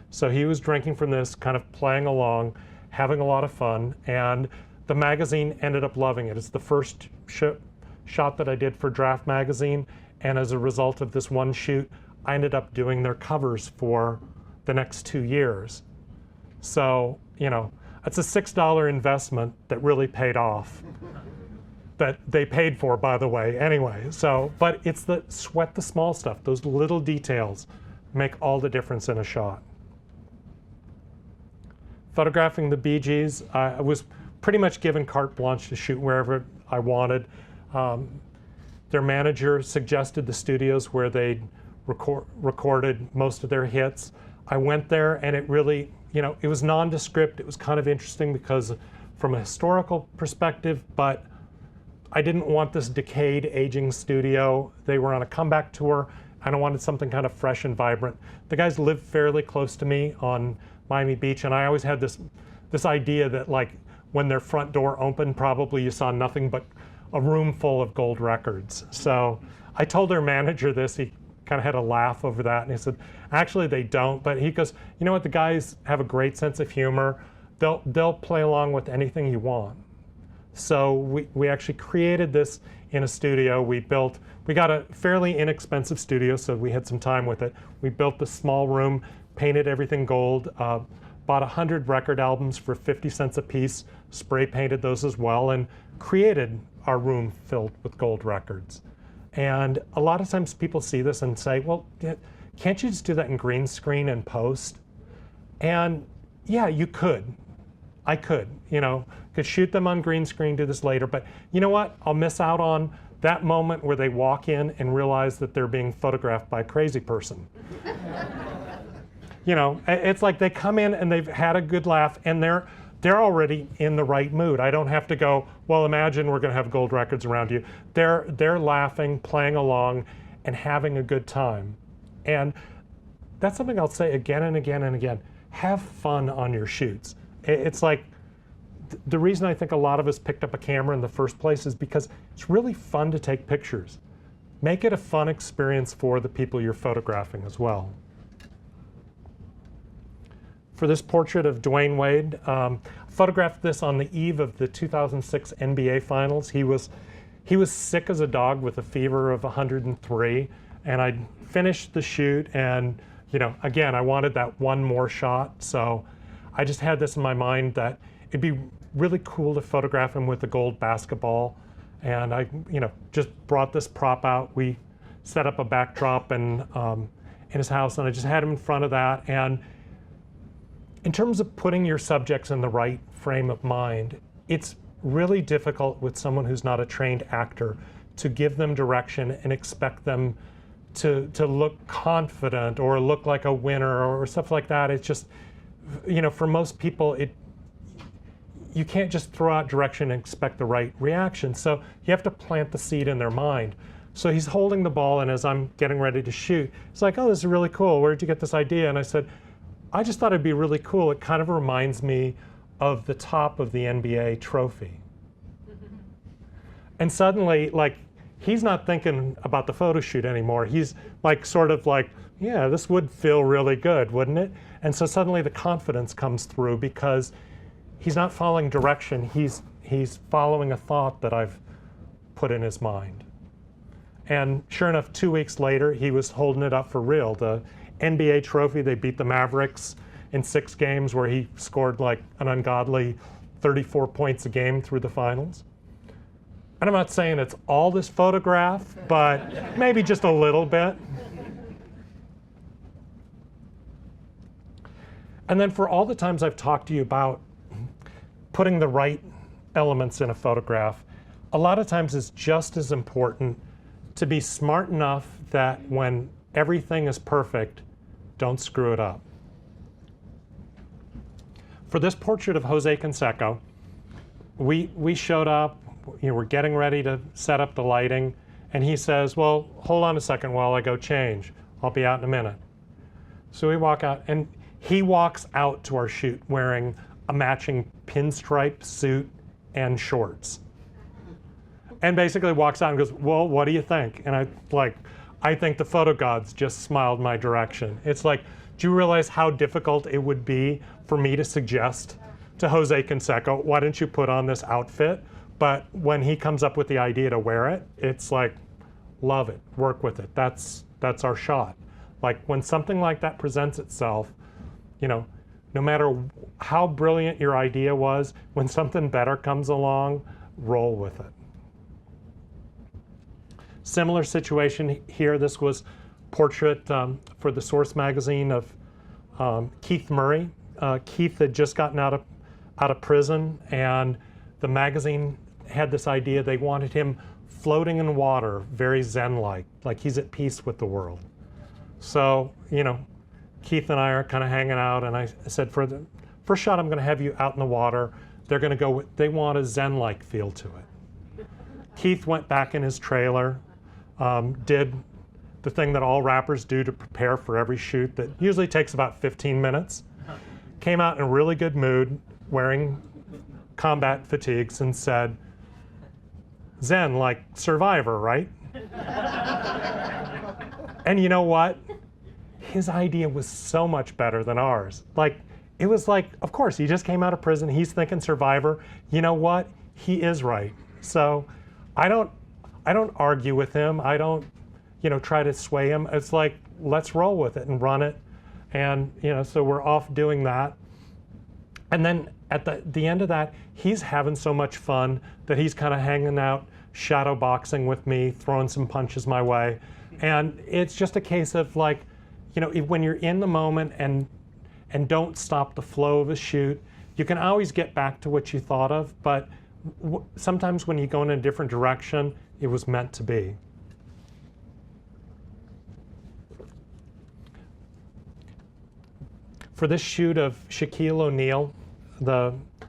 [SPEAKER 1] So he was drinking from this, kind of playing along, having a lot of fun, and the magazine ended up loving it. It's the first shot that I did for Draft Magazine, and as a result of this one shoot, I ended up doing their covers for the next 2 years. So, it's a $6 investment that really paid off. That they paid for, by the way, anyway. So, but it's the sweat the small stuff. Those little details make all the difference in a shot. Photographing the Bee Gees, I was pretty much given carte blanche to shoot wherever I wanted. Their manager suggested the studios where they'd recorded most of their hits. I went there, and it really, it was nondescript. It was kind of interesting because from a historical perspective, but I didn't want this decayed, aging studio. They were on a comeback tour, and I wanted something kind of fresh and vibrant. The guys lived fairly close to me on Miami Beach, and I always had this idea that, like, when their front door opened, probably you saw nothing but a room full of gold records. So I told their manager this. He kind of had a laugh over that, and he said, actually they don't, but he goes, you know what, the guys have a great sense of humor. They'll play along with anything you want. So we actually created this in a studio. We got a fairly inexpensive studio, so we had some time with it. We built this small room, painted everything gold, bought 100 record albums for 50 cents a piece, spray painted those as well, and created our room filled with gold records. And a lot of times people see this and say, well, can't you just do that in green screen and post? And yeah, you could. I could shoot them on green screen, do this later, but you know what? I'll miss out on that moment where they walk in and realize that they're being photographed by a crazy person. It's like they come in and they've had a good laugh, and they're already in the right mood. I don't have to go, well, imagine we're going to have gold records around you. They're laughing, playing along, and having a good time. And that's something I'll say again and again and again. Have fun on your shoots. It's like, the reason I think a lot of us picked up a camera in the first place is because it's really fun to take pictures. Make it a fun experience for the people you're photographing as well. For this portrait of DWade, photographed this on the eve of the 2006 NBA Finals. He was sick as a dog with a fever of 103, and I finished the shoot, and again, I wanted that one more shot, so I just had this in my mind that it'd be really cool to photograph him with a gold basketball, and I just brought this prop out. We set up a backdrop in his house, and I just had him in front of that. And in terms of putting your subjects in the right frame of mind, it's really difficult with someone who's not a trained actor to give them direction and expect them to look confident or look like a winner or stuff like that. It's just, for most people, you can't just throw out direction and expect the right reaction. So you have to plant the seed in their mind. So he's holding the ball, and as I'm getting ready to shoot, he's like, oh, this is really cool. Where'd you get this idea? And I said, I just thought it'd be really cool. It kind of reminds me of the top of the NBA trophy. And suddenly, he's not thinking about the photo shoot anymore. He's sort of like, yeah, this would feel really good, wouldn't it? And so suddenly the confidence comes through because he's not following direction. He's following a thought that I've put in his mind. And sure enough, 2 weeks later, he was holding it up for real. The NBA trophy, they beat the Mavericks in 6 games where he scored an ungodly 34 points a game through the finals. And I'm not saying it's all this photograph, but maybe just a little bit. And then for all the times I've talked to you about putting the right elements in a photograph, a lot of times it's just as important to be smart enough that when everything is perfect, don't screw it up. For this portrait of Jose Canseco, we showed up, we're getting ready to set up the lighting, and he says, well, hold on a second while I go change. I'll be out in a minute. So we walk out, and he walks out to our shoot wearing a matching pinstripe suit and shorts. And basically walks out and goes, well, what do you think? And I think the photo gods just smiled my direction. It's like, do you realize how difficult it would be for me to suggest to Jose Canseco, why don't you put on this outfit? But when he comes up with the idea to wear it, it's like, love it, work with it. That's our shot. When something like that presents itself, no matter how brilliant your idea was, when something better comes along, roll with it. Similar situation here. This was portrait for the Source magazine of Keith Murray. Keith had just gotten out of prison, and the magazine had this idea. They wanted him floating in water, very Zen-like, like he's at peace with the world. So, you know, Keith and I are kind of hanging out, and I said, for the first shot, I'm going to have you out in the water. They're going to go with, they want a Zen-like feel to it. Keith went back in his trailer, did the thing that all rappers do to prepare for every shoot that usually takes about 15 minutes. Came out in a really good mood, wearing combat fatigues, and said, Zen, like Survivor, right? And you know what? His idea was so much better than ours. Like, it was like, of course, he just came out of prison. He's thinking Survivor. You know what? He is right. So I don't argue with him. I don't, you know, try to sway him. It's like, let's roll with it and run it. And, you know, so we're off doing that. And then at the end of that, he's having so much fun that he's kind of hanging out, shadow boxing with me, throwing some punches my way. And it's just a case of like, you know, when you're in the moment and don't stop the flow of a shoot, you can always get back to what you thought of, but sometimes when you go in a different direction, it was meant to be. For this shoot of Shaquille O'Neal,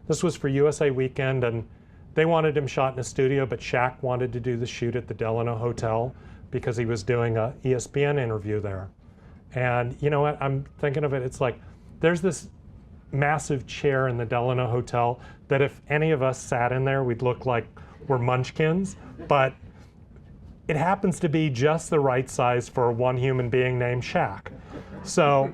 [SPEAKER 1] this was for USA Weekend, and they wanted him shot in a studio, but Shaq wanted to do the shoot at the Delano Hotel because he was doing a ESPN interview there. And you know what, I'm thinking of it, it's like, there's this massive chair in the Delano Hotel that if any of us sat in there, we'd look like we're munchkins, but it happens to be just the right size for one human being named Shaq. So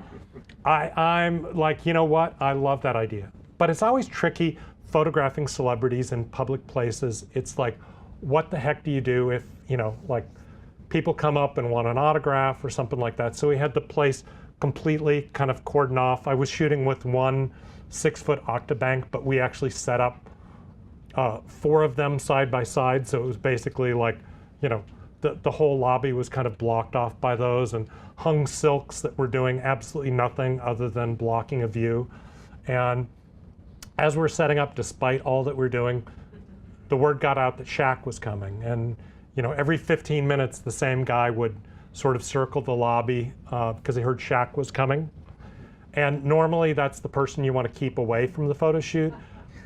[SPEAKER 1] I'm like, you know what, I love that idea. But it's always tricky photographing celebrities in public places. It's like, what the heck do you do if, you know, like people come up and want an autograph or something like that. So we had the place completely kind of cordoned off. I was shooting with one 6-foot Octabank, but we actually set up 4 of them side by side. So it was basically like, you know, the whole lobby was kind of blocked off by those, and hung silks that were doing absolutely nothing other than blocking a view. And as we're setting up, despite all that we're doing, the word got out that Shaq was coming. And you know, every 15 minutes, the same guy would sort of circle the lobby because he heard Shaq was coming. And normally that's the person you want to keep away from the photo shoot,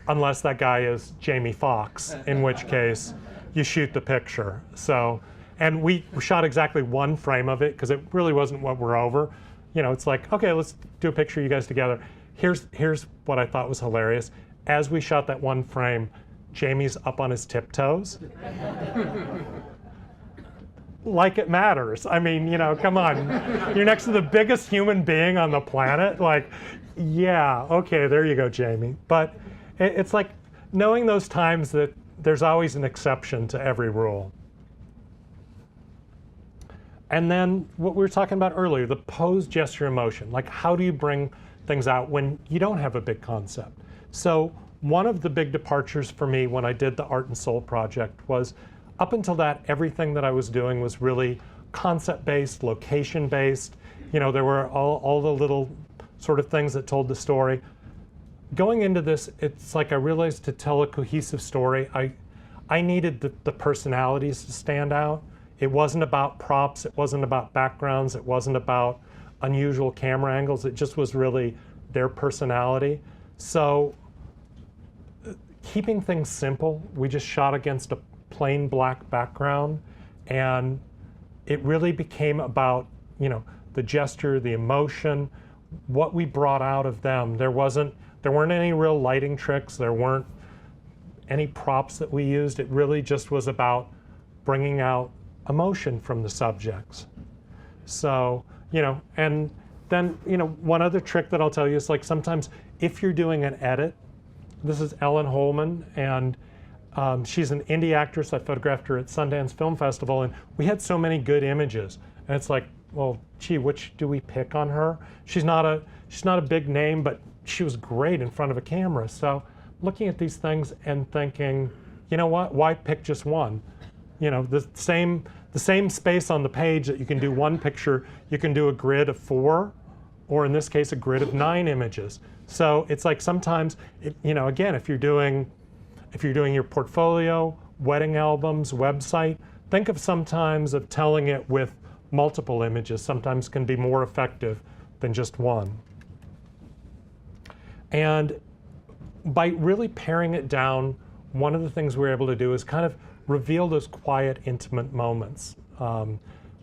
[SPEAKER 1] unless that guy is Jamie Foxx, in which case you shoot the picture. So, and we shot exactly 1 frame of it because it really wasn't what we're over. You know, it's like, okay, let's do a picture of you guys together. Here's what I thought was hilarious. As we shot that 1 frame, Jamie's up on his tiptoes. Like it matters. I mean, you know, come on. You're next to the biggest human being on the planet. Like, yeah, okay, there you go, Jamie. But it's like knowing those times that there's always an exception to every rule. And then what we were talking about earlier, the pose, gesture, emotion. Like, how do you bring things out when you don't have a big concept? So one of the big departures for me when I did the Art and Soul project was, up until that, everything that I was doing was really concept-based, location-based. You know, there were all the little sort of things that told the story. Going into this, it's like I realized to tell a cohesive story, I needed the personalities to stand out. It wasn't about props, it wasn't about backgrounds, it wasn't about unusual camera angles, it just was really their personality. So keeping things simple, we just shot against a plain black background, and it really became about, you know, the gesture, the emotion, what we brought out of them. There weren't any real lighting tricks, there weren't any props that we used. It really just was about bringing out emotion from the subjects. So, you know, and then, you know, one other trick that I'll tell you is, like, sometimes if you're doing an edit, this is Ellen Holman, and she's an indie actress. I photographed her at Sundance Film Festival, and we had so many good images. And it's like, well, gee, which do we pick on her? She's not a big name, but she was great in front of a camera. So looking at these things and thinking, you know what, why pick just one? You know, the same space on the page that you can do one picture, you can do a grid of 4, or in this case, a grid of 9 images. So it's like sometimes, you know, again, if you're doing your portfolio wedding albums, website, think of sometimes of telling it with multiple images, sometimes can be more effective than just one. And by really paring it down, one of the things we're able to do is kind of reveal those quiet, intimate moments.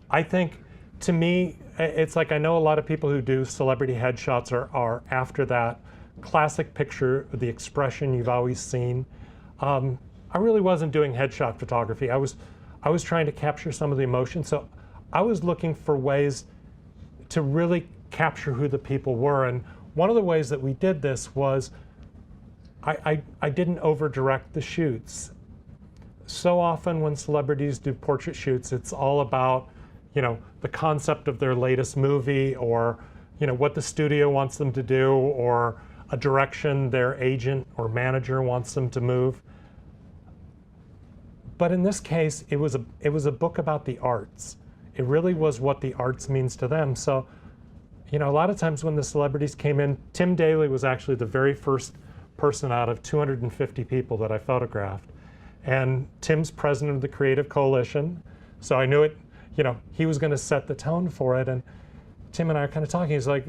[SPEAKER 1] I think, to me, it's like I know a lot of people who do celebrity headshots are after that classic picture, the expression you've always seen. I really wasn't doing headshot photography. I was trying to capture some of the emotion. So I was looking for ways to really capture who the people were. And one of the ways that we did this was I didn't over-direct the shoots. So often when celebrities do portrait shoots, it's all about, you know, the concept of their latest movie, or, you know, what the studio wants them to do, or a direction their agent or manager wants them to move. But in this case, it was a book about the arts. It really was what the arts means to them. So, you know, a lot of times when the celebrities came in, Tim Daly was actually the very first person out of 250 people that I photographed. And Tim's president of the Creative Coalition, so I knew it, you know, he was going to set the tone for it. And Tim and I are kind of talking. He's like,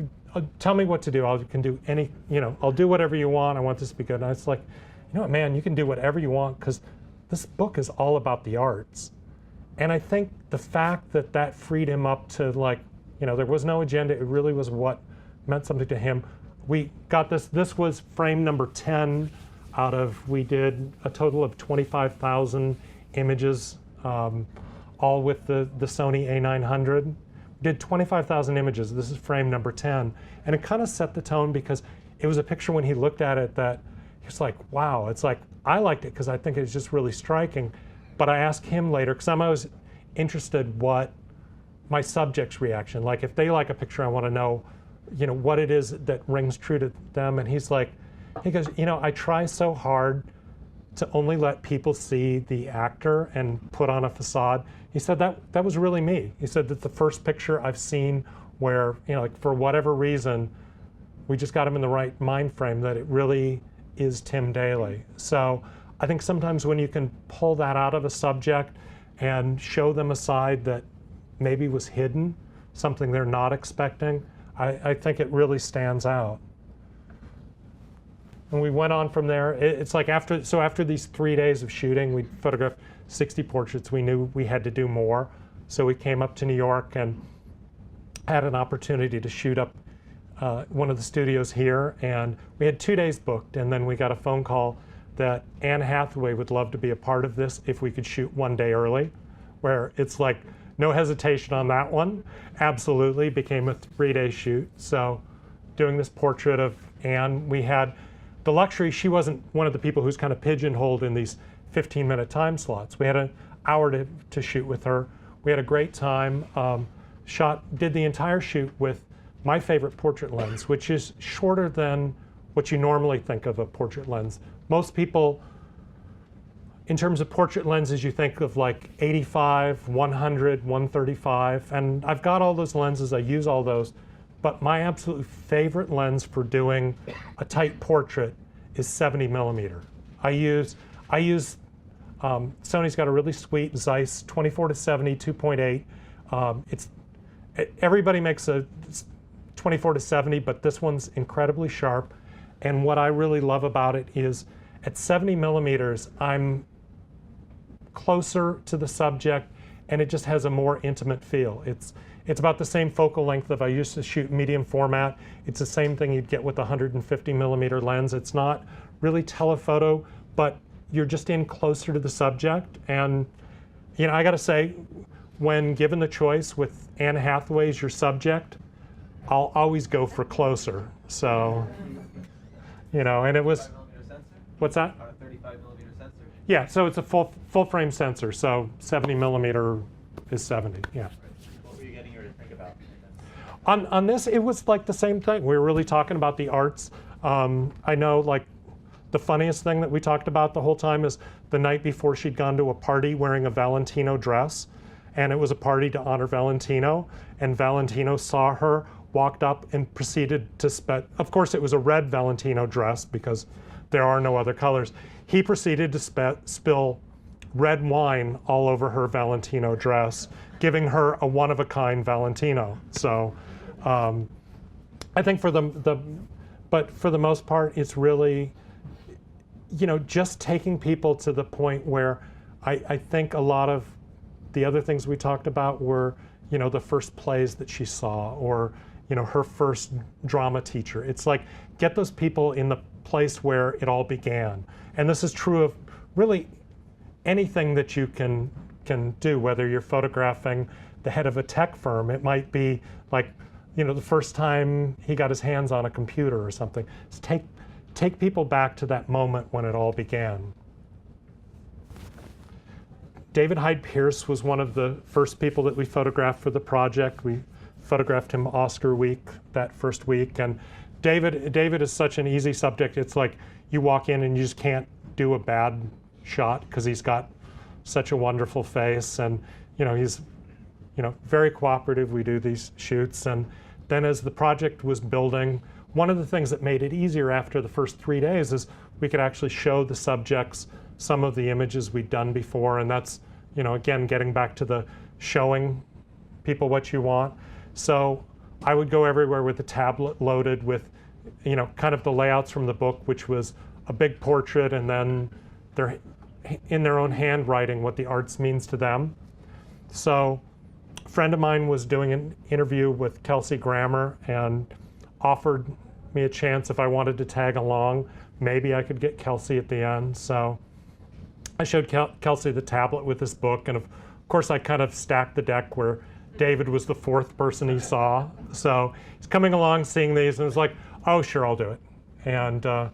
[SPEAKER 1] tell me what to do. I can do any, you know, I'll do whatever you want. I want this to be good. And I was like, you know what, man, you can do whatever you want, because this book is all about the arts. And I think the fact that that freed him up to, like, you know, there was no agenda. It really was what meant something to him. We got this was frame number 10 out of, we did a total of 25,000 images, all with the Sony A900. We did 25,000 images. This is frame number 10. And it kind of set the tone, because it was a picture when he looked at it that he was like, wow. It's like, I liked it because I think it's just really striking. But I asked him later, because I'm always interested what my subject's reaction, like if they like a picture, I want to know, you know, what it is that rings true to them. And he's like, he goes, you know, I try so hard to only let people see the actor and put on a facade. He said that was really me. He said that the first picture I've seen where, you know, like for whatever reason, we just got him in the right mind frame that it really is Tim Daly. So I think sometimes when you can pull that out of a subject and show them a side that maybe was hidden, something they're not expecting, I think it really stands out. And we went on from there. It's like after these 3 days of shooting, we photographed 60 portraits. We knew we had to do more. So we came up to New York and had an opportunity to shoot up one of the studios here. And we had 2 days booked. And then we got a phone call that Anne Hathaway would love to be a part of this if we could shoot 1 day early, where it's like, no hesitation on that one. Absolutely, became a 3-day shoot. So doing this portrait of Anne, we had the luxury, she wasn't one of the people who's kind of pigeonholed in these 15-minute time slots. We had an hour to shoot with her. We had a great time. Did the entire shoot with my favorite portrait lens, which is shorter than what you normally think of a portrait lens. Most people, in terms of portrait lenses, you think of like 85, 100, 135, and I've got all those lenses, I use all those, but my absolute favorite lens for doing a tight portrait is 70 millimeter. I use Sony's got a really sweet Zeiss 24-70 2.8. Everybody makes a 24-70, but this one's incredibly sharp. And what I really love about it is at 70 millimeters, I'm closer to the subject, and it just has a more intimate feel. It's about the same focal length if I used to shoot medium format. It's the same thing you'd get with a 150 millimeter lens. It's not really telephoto, but you're just in closer to the subject. And you know, I gotta say, when given the choice with Anne Hathaway as your subject, I'll always go for closer. So, you know, and it was, what's that?
[SPEAKER 2] 35 millimeter sensor?
[SPEAKER 1] Yeah, so it's a full frame sensor, so 70 millimeter is 70, yeah.
[SPEAKER 2] What were you getting her to think about?
[SPEAKER 1] On this, it was like the same thing. We were really talking about the arts. I know, like, the funniest thing that we talked about the whole time is the night before she'd gone to a party wearing a Valentino dress, and it was a party to honor Valentino, and Valentino saw her, walked up and proceeded to of course it was a red Valentino dress because there are no other colors. He proceeded to spill red wine all over her Valentino dress, giving her a one-of-a-kind Valentino. So I think but for the most part, it's really, just taking people to the point where I think a lot of the other things we talked about were, the first plays that she saw, or, her first drama teacher. It's like, get those people in the place where it all began. And this is true of really anything that you can do, whether you're photographing the head of a tech firm. It might be like, the first time he got his hands on a computer or something. Just take people back to that moment when it all began. David Hyde Pierce was one of the first people that we photographed for the project. We photographed him Oscar week, that first week. And David is such an easy subject. It's like you walk in and you just can't do a bad shot because he's got such a wonderful face. And he's very cooperative. We do these shoots. And then as the project was building, one of the things that made it easier after the first 3 days is we could actually show the subjects some of the images we'd done before. And that's, again, getting back to the showing people what you want. So I would go everywhere with the tablet loaded with, kind of the layouts from the book, which was a big portrait, and then they're in their own handwriting what the arts means to them. So a friend of mine was doing an interview with Kelsey Grammer and offered me a chance if I wanted to tag along. Maybe I could get Kelsey at the end. So I showed Kelsey the tablet with this book, and of course I kind of stacked the deck where David was the fourth person he saw. So he's coming along seeing these and was like, oh sure, I'll do it. And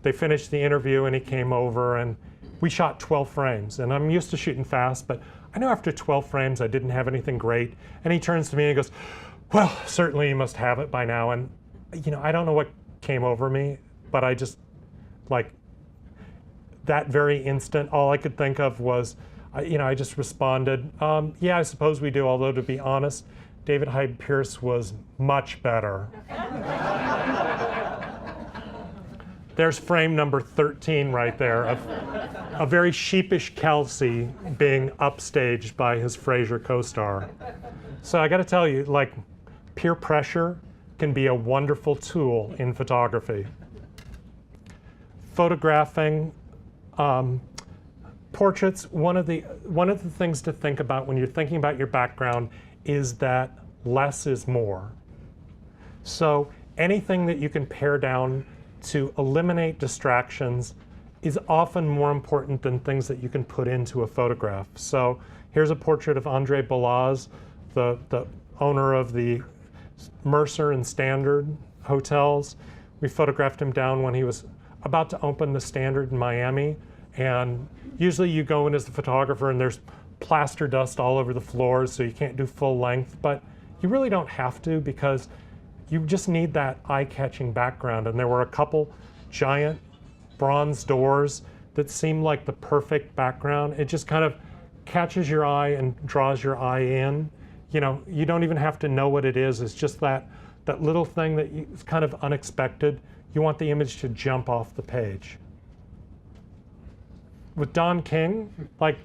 [SPEAKER 1] they finished the interview and he came over and we shot 12 frames. And I'm used to shooting fast, but I know after 12 frames I didn't have anything great. And he turns to me and goes, well, certainly you must have it by now. And I don't know what came over me, but I just, like, that very instant, all I could think of was, I just responded, yeah, I suppose we do, although to be honest, David Hyde Pierce was much better. There's frame number 13 right there of a very sheepish Kelsey being upstaged by his Frasier co-star. So I gotta tell you, like, peer pressure can be a wonderful tool in photography. Photographing portraits, one of the things to think about when you're thinking about your background is that less is more. So anything that you can pare down to eliminate distractions is often more important than things that you can put into a photograph. So here's a portrait of Andre Balaz, the owner of the Mercer and Standard hotels. We photographed him down when he was about to open the Standard in Miami. And usually you go in as the photographer and there's plaster dust all over the floors, so you can't do full length, but you really don't have to because you just need that eye-catching background. And there were a couple giant bronze doors that seemed like the perfect background. It just kind of catches your eye and draws your eye in. You don't even have to know what it is. It's just that little thing that is kind of unexpected. You want the image to jump off the page. With Don King, like,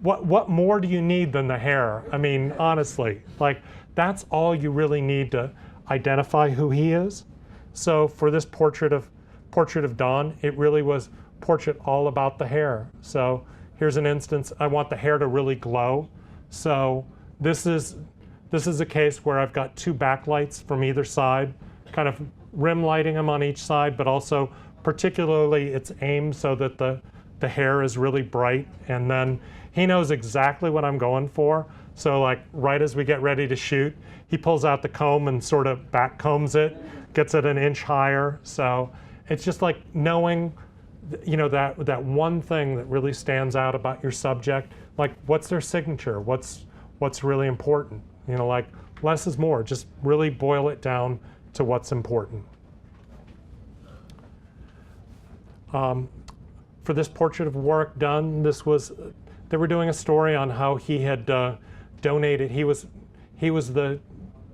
[SPEAKER 1] what more do you need than the hair? I mean, honestly, like, that's all you really need to identify who he is. So for this portrait of Don, it really was portrait all about the hair. So here's an instance. I want the hair to really glow. So this is a case where I've got two backlights from either side, kind of rim lighting them on each side, but also particularly it's aimed so that the hair is really bright. And then he knows exactly what I'm going for. So like right as we get ready to shoot, he pulls out the comb and sort of back combs it, gets it an inch higher. So it's just like knowing, that one thing that really stands out about your subject, like what's their signature, what's really important. Like less is more, just really boil it down to what's important. For this portrait of Warwick Dunn, they were doing a story on how he had donated. He was the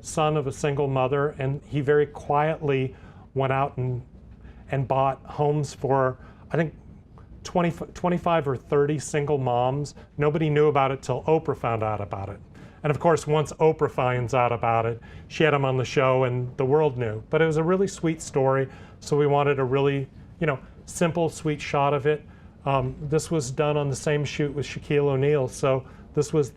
[SPEAKER 1] son of a single mother, and he very quietly went out and bought homes for, I think, 25 or 30 single moms. Nobody knew about it till Oprah found out about it. And of course, once Oprah finds out about it, she had him on the show and the world knew. But it was a really sweet story, so we wanted a really, simple, sweet shot of it. This was done on the same shoot with Shaquille O'Neal, so this was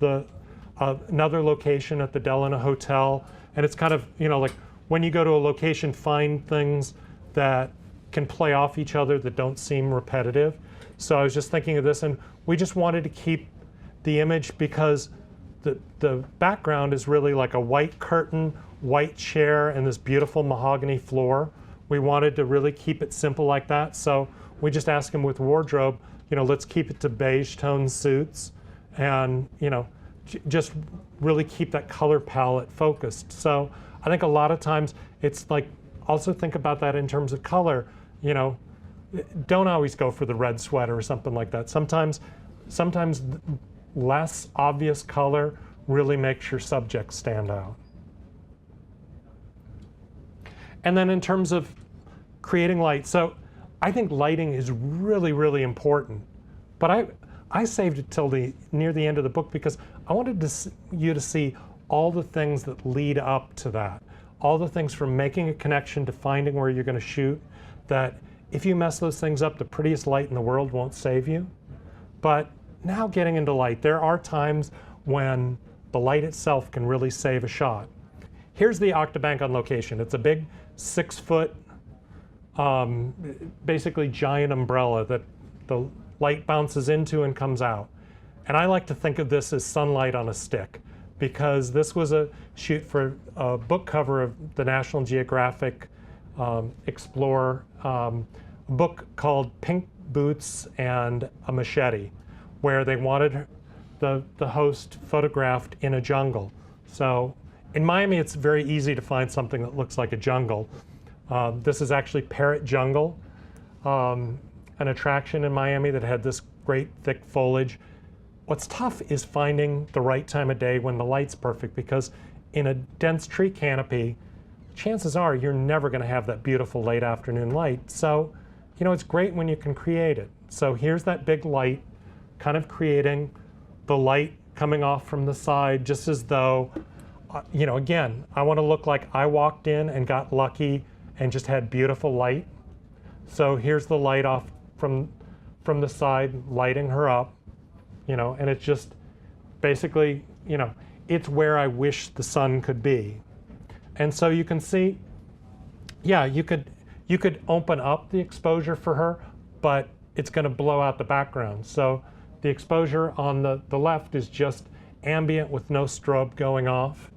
[SPEAKER 1] another location at the Delano Hotel. And it's kind of, like when you go to a location, find things that can play off each other that don't seem repetitive. So I was just thinking of this, and we just wanted to keep the image because the background is really like a white curtain, white chair, and this beautiful mahogany floor. We wanted to really keep it simple like that. So we just asked him with wardrobe, let's keep it to beige tone suits and, just really keep that color palette focused. So I think a lot of times it's like, also think about that in terms of color. Don't always go for the red sweater or something like that. Sometimes less obvious color really makes your subject stand out. And then in terms of creating light, so I think lighting is really, really important. But I saved it till near the end of the book because I wanted you to see all the things that lead up to that. All the things from making a connection to finding where you're going to shoot, that if you mess those things up, the prettiest light in the world won't save you. But now getting into light, there are times when the light itself can really save a shot. Here's the Octobank on location. It's a big 6-foot, basically giant umbrella that the light bounces into and comes out. And I like to think of this as sunlight on a stick, because this was a shoot for a book cover of the National Geographic Explorer book called Pink Boots and a Machete, where they wanted the host photographed in a jungle. So in Miami, it's very easy to find something that looks like a jungle. This is actually Parrot Jungle, an attraction in Miami that had this great thick foliage. What's tough is finding the right time of day when the light's perfect, because in a dense tree canopy, chances are you're never going to have that beautiful late afternoon light. So, it's great when you can create it. So here's that big light, kind of creating the light coming off from the side, just as though, again, I want to look like I walked in and got lucky and just had beautiful light. So here's the light off from the side, lighting her up. And it's just basically, it's where I wish the sun could be. And so you can see, yeah, you could open up the exposure for her, but it's going to blow out the background. So the exposure on the left is just ambient with no strobe going off.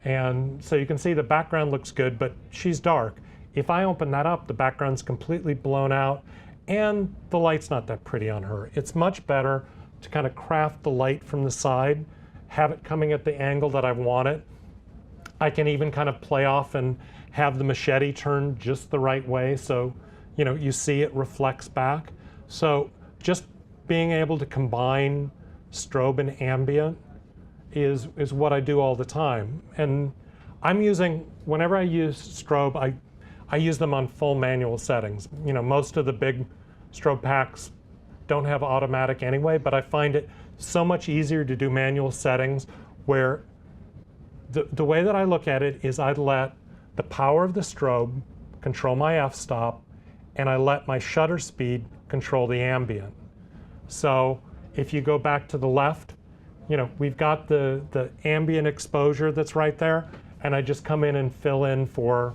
[SPEAKER 1] And so you can see the background looks good, but she's dark. If I open that up, the background's completely blown out, and the light's not that pretty on her. It's much better to kind of craft the light from the side, have it coming at the angle that I want it. I can even kind of play off and have the machete turn just the right way so you see it reflects back. So just being able to combine strobe and ambient is what I do all the time. And whenever I use strobe, I use them on full manual settings. Most of the big strobe packs don't have automatic anyway, but I find it so much easier to do manual settings, where the way that I look at it is I let the power of the strobe control my f-stop, and I let my shutter speed control the ambient. So if you go back to the left, we've got the ambient exposure that's right there, and I just come in and fill in for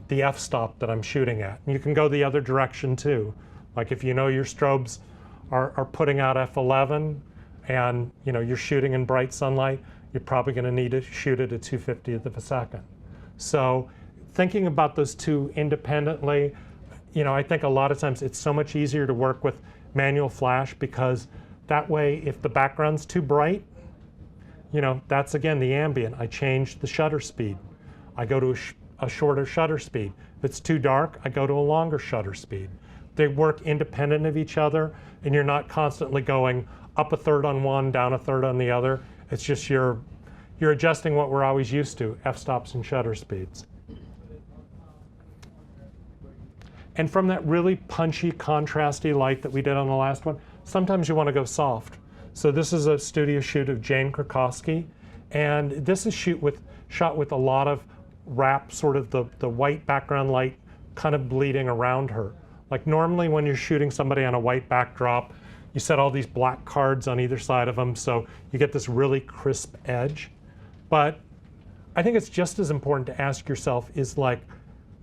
[SPEAKER 1] the f-stop that I'm shooting at. And you can go the other direction too. Like if your strobes are putting out f11 and you're shooting in bright sunlight, you're probably going to need to shoot it at 2/50th of a second. So thinking about those two independently, I think a lot of times it's so much easier to work with manual flash, because that way if the background's too bright, that's again the ambient. I change the shutter speed. I go to a shorter shutter speed. If it's too dark, I go to a longer shutter speed. They work independent of each other, and you're not constantly going up a third on one, down a third on the other. It's just you're adjusting what we're always used to, f-stops and shutter speeds. And from that really punchy, contrasty light that we did on the last one, sometimes you want to go soft. So this is a studio shoot of Jane Krakowski, and this is shot with a lot of wrap, sort of the white background light kind of bleeding around her. Like normally when you're shooting somebody on a white backdrop, you set all these black cards on either side of them, so you get this really crisp edge. But I think it's just as important to ask yourself is like,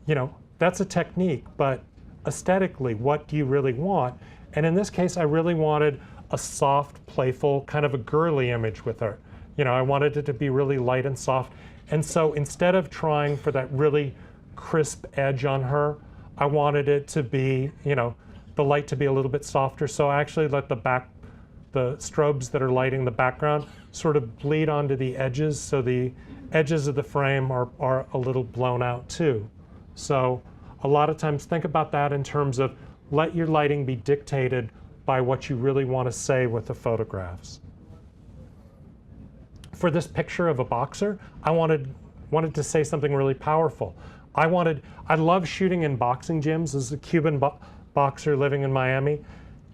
[SPEAKER 1] you know, that's a technique, but aesthetically, what do you really want? And in this case, I really wanted a soft, playful, kind of a girly image with her. You know, I wanted it to be really light and soft. And so instead of trying for that really crisp edge on her, I wanted it to be, you know, the light to be a little bit softer. So I actually let the strobes that are lighting the background sort of bleed onto the edges, so the edges of the frame are a little blown out too. So a lot of times think about that in terms of let your lighting be dictated by what you really want to say with the photographs. For this picture of a boxer, I wanted to say something really powerful. I love shooting in boxing gyms. As a Cuban boxer living in Miami,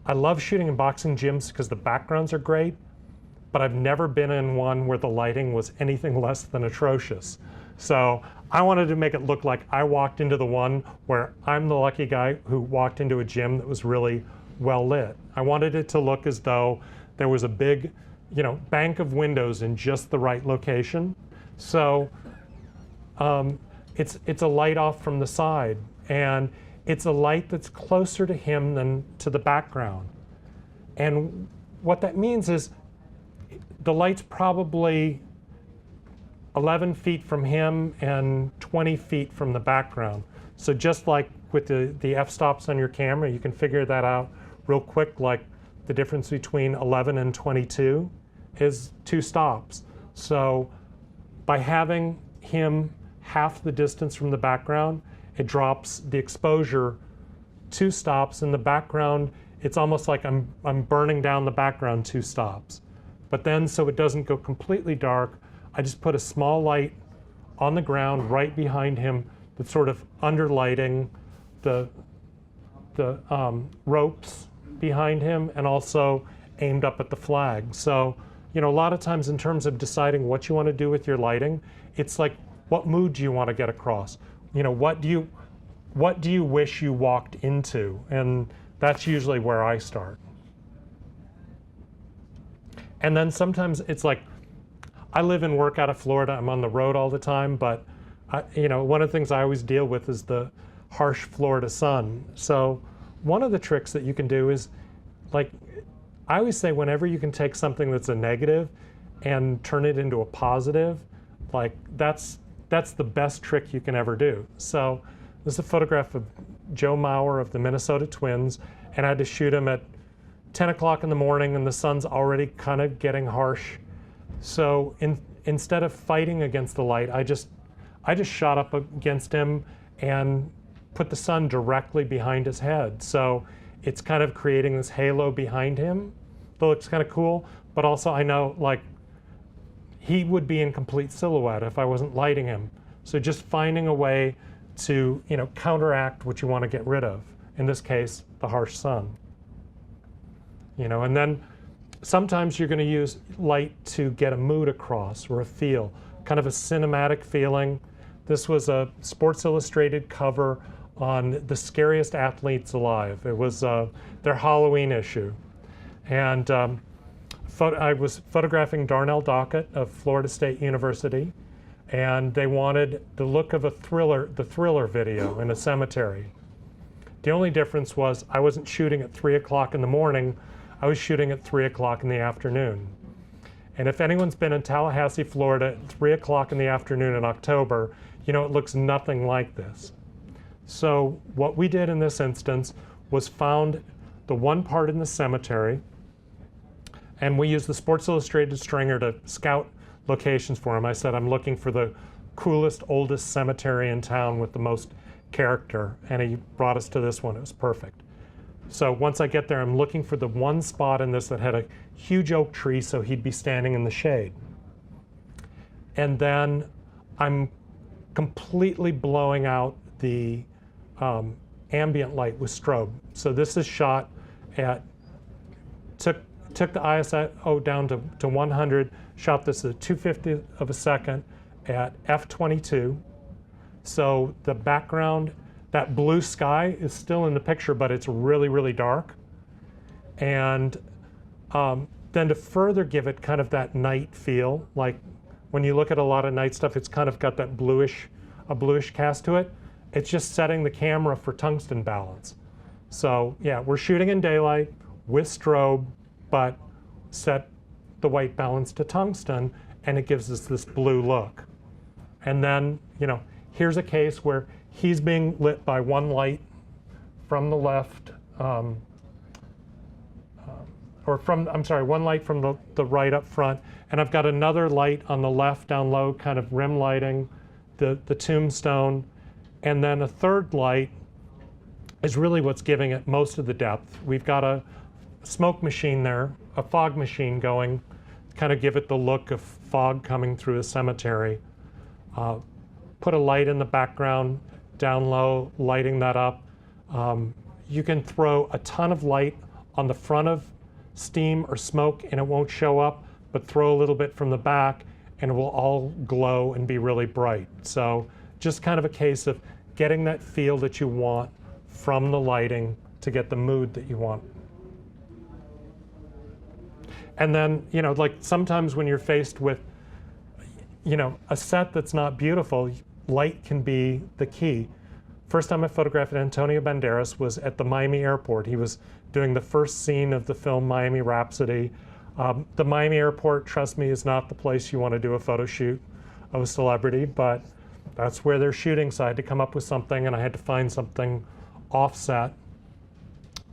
[SPEAKER 1] I love shooting in boxing gyms because the backgrounds are great, but I've never been in one where the lighting was anything less than atrocious. So I wanted to make it look like I walked into the one where I'm the lucky guy who walked into a gym that was really well lit. I wanted it to look as though there was a big, you know, bank of windows in just the right location. So it's a light off from the side, and it's a light that's closer to him than to the background. And what that means is the light's probably 11 feet from him and 20 feet from the background. So just like with the f-stops on your camera, you can figure that out real quick, like the difference between 11 and 22 is 2 stops. So by having him half the distance from the background, it drops the exposure 2 stops. In the background, it's almost like I'm burning down the background 2 stops. But then, so it doesn't go completely dark, I just put a small light on the ground right behind him that's sort of underlighting the ropes behind him, and also aimed up at the flag. So, you know, a lot of times in terms of deciding what you want to do with your lighting, it's like, what mood do you want to get across? You know, what do you wish you walked into? And that's usually where I start. And then sometimes it's like, I live and work out of Florida. I'm on the road all the time, but you know, one of the things I always deal with is the harsh Florida sun. So one of the tricks that you can do is, like, I always say whenever you can take something that's a negative and turn it into a positive, like that's the best trick you can ever do. So this is a photograph of Joe Mauer of the Minnesota Twins, and I had to shoot him at 10 o'clock in the morning and the sun's already kind of getting harsh. So instead of fighting against the light, I just shot up against him and put the sun directly behind his head. So it's kind of creating this halo behind him that looks kind of cool, but also I know, like, he would be in complete silhouette if I wasn't lighting him. So just finding a way to, you know, counteract what you want to get rid of. In this case, the harsh sun. You know, and then sometimes you're going to use light to get a mood across or a feel, kind of a cinematic feeling. This was a Sports Illustrated cover on the scariest athletes alive. It was their Halloween issue. And I was photographing Darnell Dockett of Florida State University, and they wanted the look of the Thriller video in a cemetery. The only difference was I wasn't shooting at 3 o'clock in the morning, I was shooting at 3 o'clock in the afternoon. And if anyone's been in Tallahassee, Florida at 3 o'clock in the afternoon in October, you know, it looks nothing like this. So what we did in this instance was found the one part in the cemetery, and we used the Sports Illustrated stringer to scout locations for him. I said, I'm looking for the coolest, oldest cemetery in town with the most character, and he brought us to this one. It was perfect. So once I get there, I'm looking for the one spot in this that had a huge oak tree, so he'd be standing in the shade. And then I'm completely blowing out the ambient light with strobe. So this is shot at, took the ISO down to 100, shot this at 2/50 of a second at f/22. So the background, that blue sky is still in the picture, but it's really, really dark. And then to further give it kind of that night feel, like when you look at a lot of night stuff, it's kind of got that a bluish cast to it. It's just setting the camera for tungsten balance. So yeah, we're shooting in daylight with strobe, but set the white balance to tungsten, and it gives us this blue look. And then, you know, here's a case where he's being lit by one light from the left, one light from the right up front, and I've got another light on the left down low, kind of rim lighting the tombstone, and then a third light is really what's giving it most of the depth. We've got a smoke machine there, a fog machine going, to kind of give it the look of fog coming through a cemetery. Put a light in the background down low, lighting that up. You can throw a ton of light on the front of steam or smoke and it won't show up, but throw a little bit from the back and it will all glow and be really bright. So just kind of a case of getting that feel that you want from the lighting to get the mood that you want. And then, you know, like sometimes when you're faced with, you know, a set that's not beautiful, light can be the key. First time I photographed Antonio Banderas was at the Miami airport. He was doing the first scene of the film Miami Rhapsody. The Miami airport, trust me, is not the place you want to do a photo shoot of a celebrity, but that's where they're shooting, so I had to come up with something, and I had to find something offset.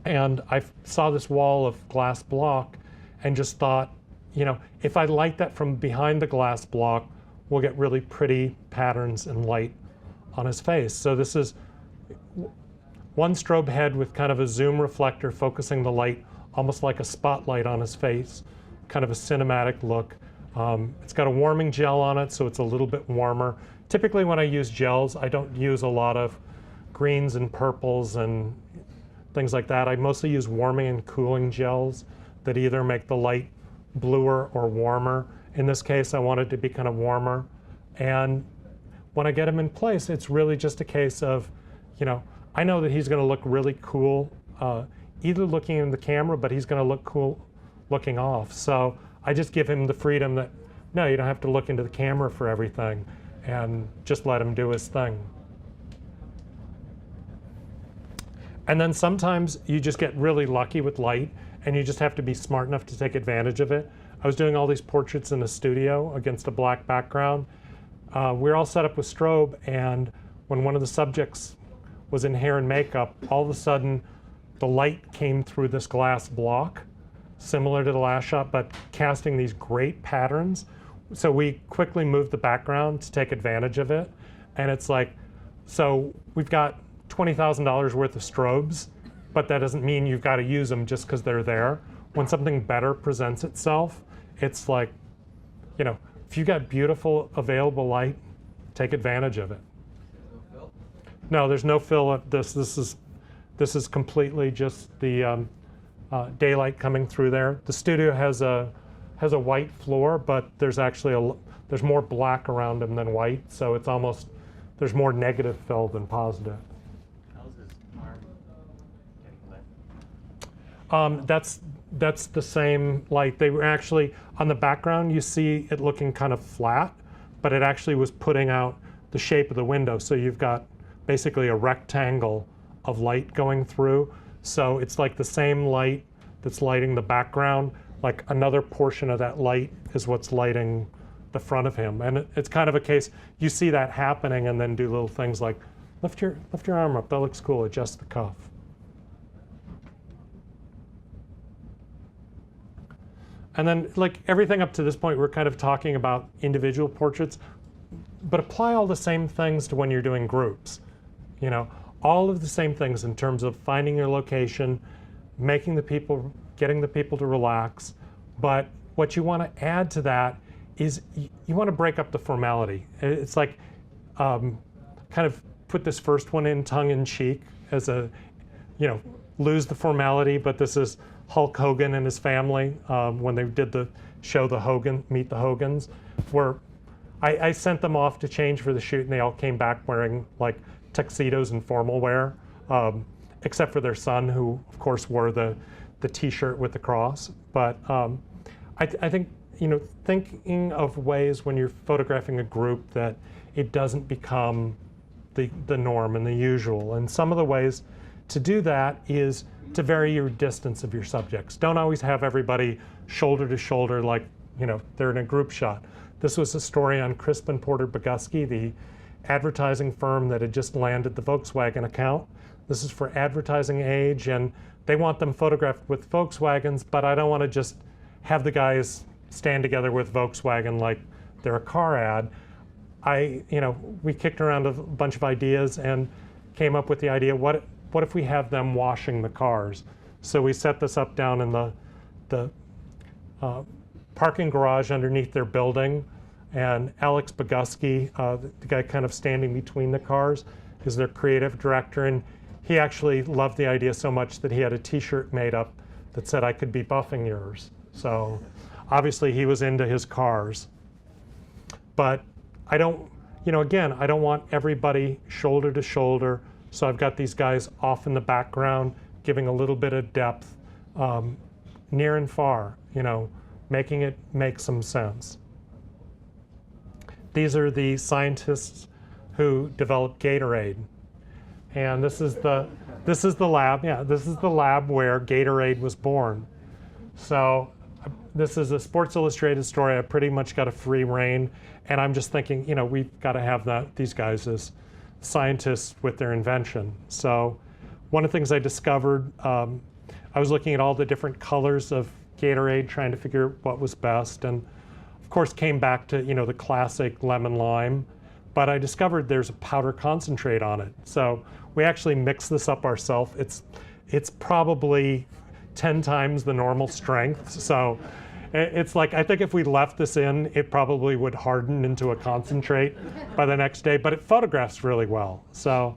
[SPEAKER 1] And I saw this wall of glass block and just thought, you know, if I light that from behind the glass block, we'll get really pretty patterns and light on his face. So this is one strobe head with kind of a zoom reflector focusing the light almost like a spotlight on his face, kind of a cinematic look. It's got a warming gel on it, so it's a little bit warmer. Typically when I use gels, I don't use a lot of greens and purples and things like that. I mostly use warming and cooling gels that either make the light bluer or warmer. In this case, I want it to be kind of warmer. And when I get him in place, it's really just a case of, you know, I know that he's going to look really cool, either looking in the camera, but he's going to look cool looking off. So I just give him the freedom that, no, you don't have to look into the camera for everything, and just let him do his thing. And then sometimes you just get really lucky with light, and you just have to be smart enough to take advantage of it. I was doing all these portraits in a studio against a black background. We're all set up with strobe, and when one of the subjects was in hair and makeup, all of a sudden the light came through this glass block, similar to the last shot, but casting these great patterns. So we quickly moved the background to take advantage of it. And it's like, so we've got $20,000 worth of strobes, but that doesn't mean you've got to use them just because they're there. When something better presents itself, it's like, you know, if you got beautiful available light, take advantage of it.
[SPEAKER 2] No fill?
[SPEAKER 1] No, there's no fill at this. This is completely just the daylight coming through there. The studio has a white floor, but there's actually there's more black around him than white, so it's almost, there's more negative fill than positive.
[SPEAKER 2] How's his arm getting lit?
[SPEAKER 1] That's the same light. They were actually, on the background, you see it looking kind of flat, but it actually was putting out the shape of the window. So you've got basically a rectangle of light going through. So it's like the same light that's lighting the background, like another portion of that light is what's lighting the front of him. And it's kind of a case, you see that happening and then do little things like, lift your arm up, that looks cool, adjust the cuff. And then, like, everything up to this point, we're kind of talking about individual portraits, but apply all the same things to when you're doing groups. You know, all of the same things in terms of finding your location, getting the people to relax. But what you want to add to that is you want to break up the formality. It's like kind of put this first one in tongue in cheek as a, lose the formality, but this is Hulk Hogan and his family when they did the show, Meet the Hogans, where I sent them off to change for the shoot, and they all came back wearing like tuxedos and formal wear, except for their son, who of course wore the T-shirt with the cross. But I think, thinking of ways when you're photographing a group that it doesn't become the norm and the usual. And some of the ways to do that is to vary your distance of your subjects. Don't always have everybody shoulder to shoulder like, they're in a group shot. This was a story on Crispin Porter Bogusky, the advertising firm that had just landed the Volkswagen account. This is for Advertising Age, and they want them photographed with Volkswagens, but I don't want to just have the guys stand together with Volkswagen like they're a car ad. We kicked around a bunch of ideas and came up with the idea, what if we have them washing the cars? So we set this up down in the parking garage underneath their building, and Alex Bogusky, the guy kind of standing between the cars, is their creative director, and he actually loved the idea so much that he had a T-shirt made up that said, "I could be buffing yours." So obviously he was into his cars. But I don't, again, I don't want everybody shoulder to shoulder, so I've got these guys off in the background, giving a little bit of depth, near and far, making it make some sense. These are the scientists who developed Gatorade. And this is the lab. Yeah, this is the lab where Gatorade was born. So this is a Sports Illustrated story. I pretty much got a free rein, and I'm just thinking, we've got to have these guys as scientists with their invention. So one of the things I discovered, I was looking at all the different colors of Gatorade, trying to figure what was best, and of course came back to the classic lemon lime. But I discovered there's a powder concentrate on it. So we actually mix this up ourselves. It's probably 10 times the normal strength. So it's like, I think if we left this in, it probably would harden into a concentrate by the next day, but it photographs really well. So,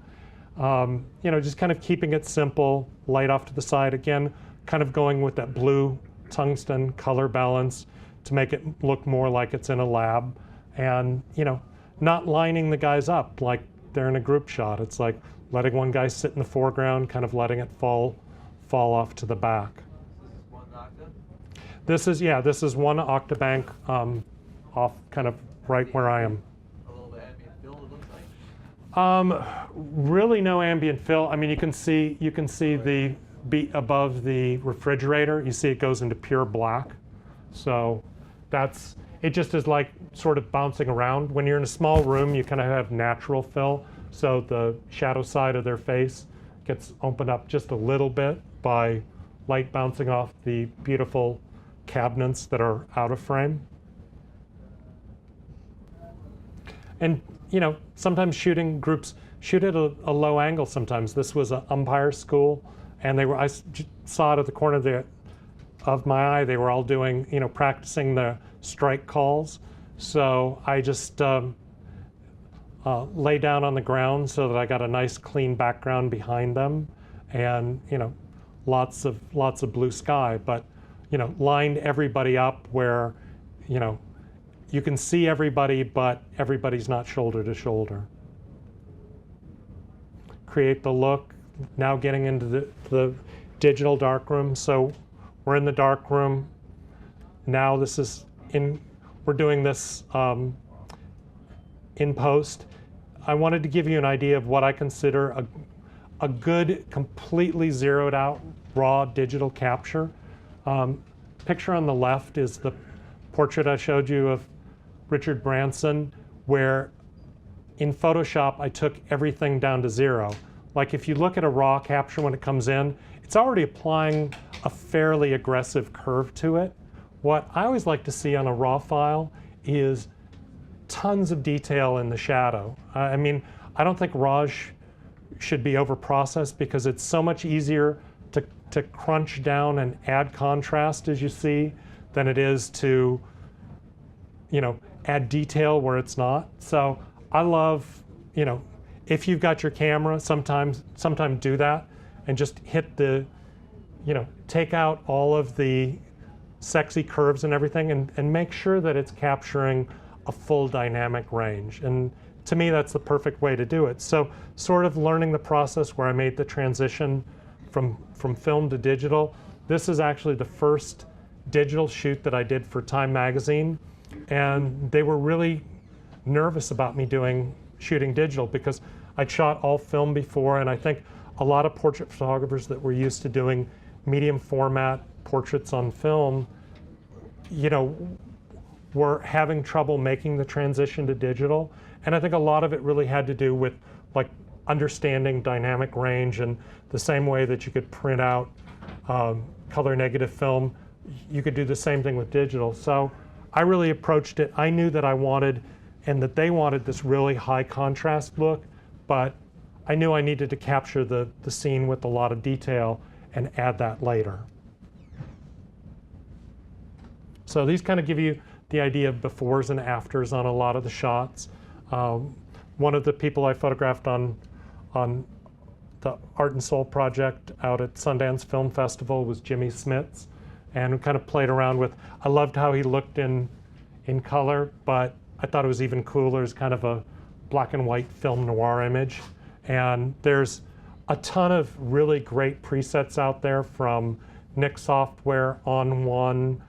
[SPEAKER 1] just kind of keeping it simple, light off to the side. Again, kind of going with that blue tungsten color balance to make it look more like it's in a lab. And, not lining the guys up like they're in a group shot. It's like letting one guy sit in the foreground, kind of letting it fall off to the back.
[SPEAKER 2] This is one octa?
[SPEAKER 1] This is one octabank off kind of right where I am.
[SPEAKER 2] A little bit ambient fill, it looks like?
[SPEAKER 1] Really no ambient fill. I mean, you can see the beat above the refrigerator. You see it goes into pure black. So it just is like sort of bouncing around. When you're in a small room, you kind of have natural fill. So the shadow side of their face gets opened up just a little bit by light bouncing off the beautiful cabinets that are out of frame. And sometimes shooting groups shoot at a low angle sometimes. This was an umpire school, and I saw it at the corner of my eye. They were all doing, practicing the strike calls. So I just lay down on the ground so that I got a nice clean background behind them, and lots of blue sky, but lined everybody up where you can see everybody, but everybody's not shoulder to shoulder. Create the look. Now getting into the digital darkroom. So we're in the darkroom. Now we're doing this in post. I wanted to give you an idea of what I consider a good, completely zeroed out, raw digital capture. Picture on the left is the portrait I showed you of Richard Branson, where in Photoshop I took everything down to zero. Like if you look at a raw capture when it comes in, it's already applying a fairly aggressive curve to it. What I always like to see on a raw file is tons of detail in the shadow. I mean, I don't think RAW should be over-processed because it's so much easier to crunch down and add contrast, as you see, than it is to, add detail where it's not. So I love, if you've got your camera, sometimes do that and just hit the, take out all of the sexy curves and everything and make sure that it's capturing a full dynamic range. And to me, that's the perfect way to do it. So sort of learning the process where I made the transition from film to digital. This is actually the first digital shoot that I did for Time magazine. And they were really nervous about me shooting digital because I'd shot all film before, and I think a lot of portrait photographers that were used to doing medium format portraits on film, were having trouble making the transition to digital. And I think a lot of it really had to do with like understanding dynamic range, and the same way that you could print out color negative film, you could do the same thing with digital. So I really approached it. I knew that I wanted, and that they wanted, this really high contrast look, but I knew I needed to capture the scene with a lot of detail and add that later. So these kind of give you the idea of befores and afters on a lot of the shots. One of the people I photographed on the Art and Soul project out at Sundance Film Festival was Jimmy Smits, and we kind of played around with, I loved how he looked in color, but I thought it was even cooler as kind of a black and white film noir image. And there's a ton of really great presets out there from Nik Software, On One.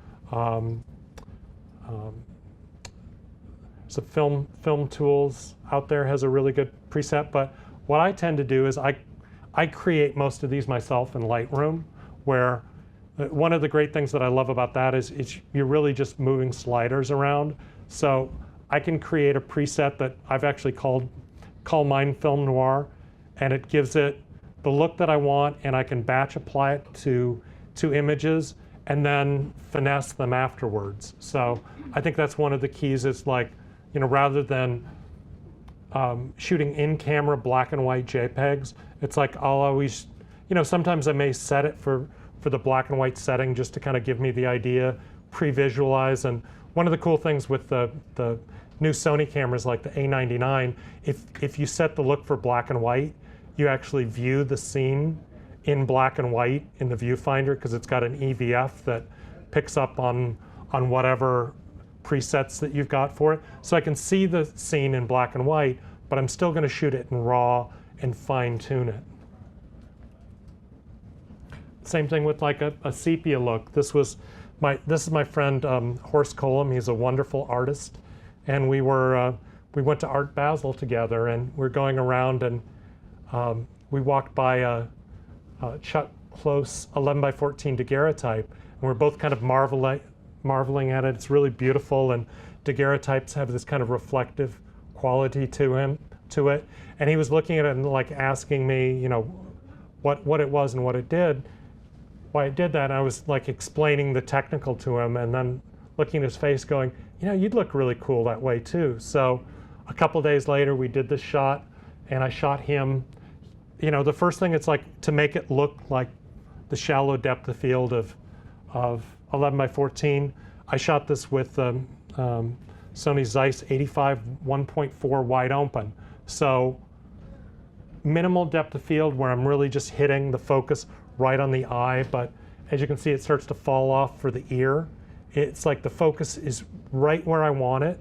[SPEAKER 1] So Film Tools out there has a really good preset, but what I tend to do is I create most of these myself in Lightroom, where one of the great things that I love about that is you're really just moving sliders around. So I can create a preset that I've actually call mine Film Noir, and it gives it the look that I want, and I can batch apply it to images and then finesse them afterwards. So I think that's one of the keys, is like, rather than shooting in-camera black and white JPEGs, it's like I'll always, sometimes I may set it for the black and white setting just to kind of give me the idea, pre-visualize. And one of the cool things with the new Sony cameras like the A99, if you set the look for black and white, you actually view the scene in black and white in the viewfinder, because it's got an EVF that picks up on whatever presets that you've got for it. So I can see the scene in black and white, but I'm still going to shoot it in RAW and fine tune it. Same thing with like a sepia look. This is my friend Horst Colum. He's a wonderful artist, and we went to Art Basel together, and we're going around, and we walked by a Chuck Close 11x14 daguerreotype, and we're both kind of marveling at it. It's really beautiful, and daguerreotypes have this kind of reflective quality to it. And he was looking at it and like asking me, what it was and what it did, why it did that. And I was like explaining the technical to him, and then looking at his face going, you'd look really cool that way too. So a couple days later, we did this shot, and I shot him. The first thing, it's like to make it look like the shallow depth of field of 11x14. I shot this with Sony Zeiss 85 1.4 wide open. So minimal depth of field where I'm really just hitting the focus right on the eye, but as you can see, it starts to fall off for the ear. It's like the focus is right where I want it,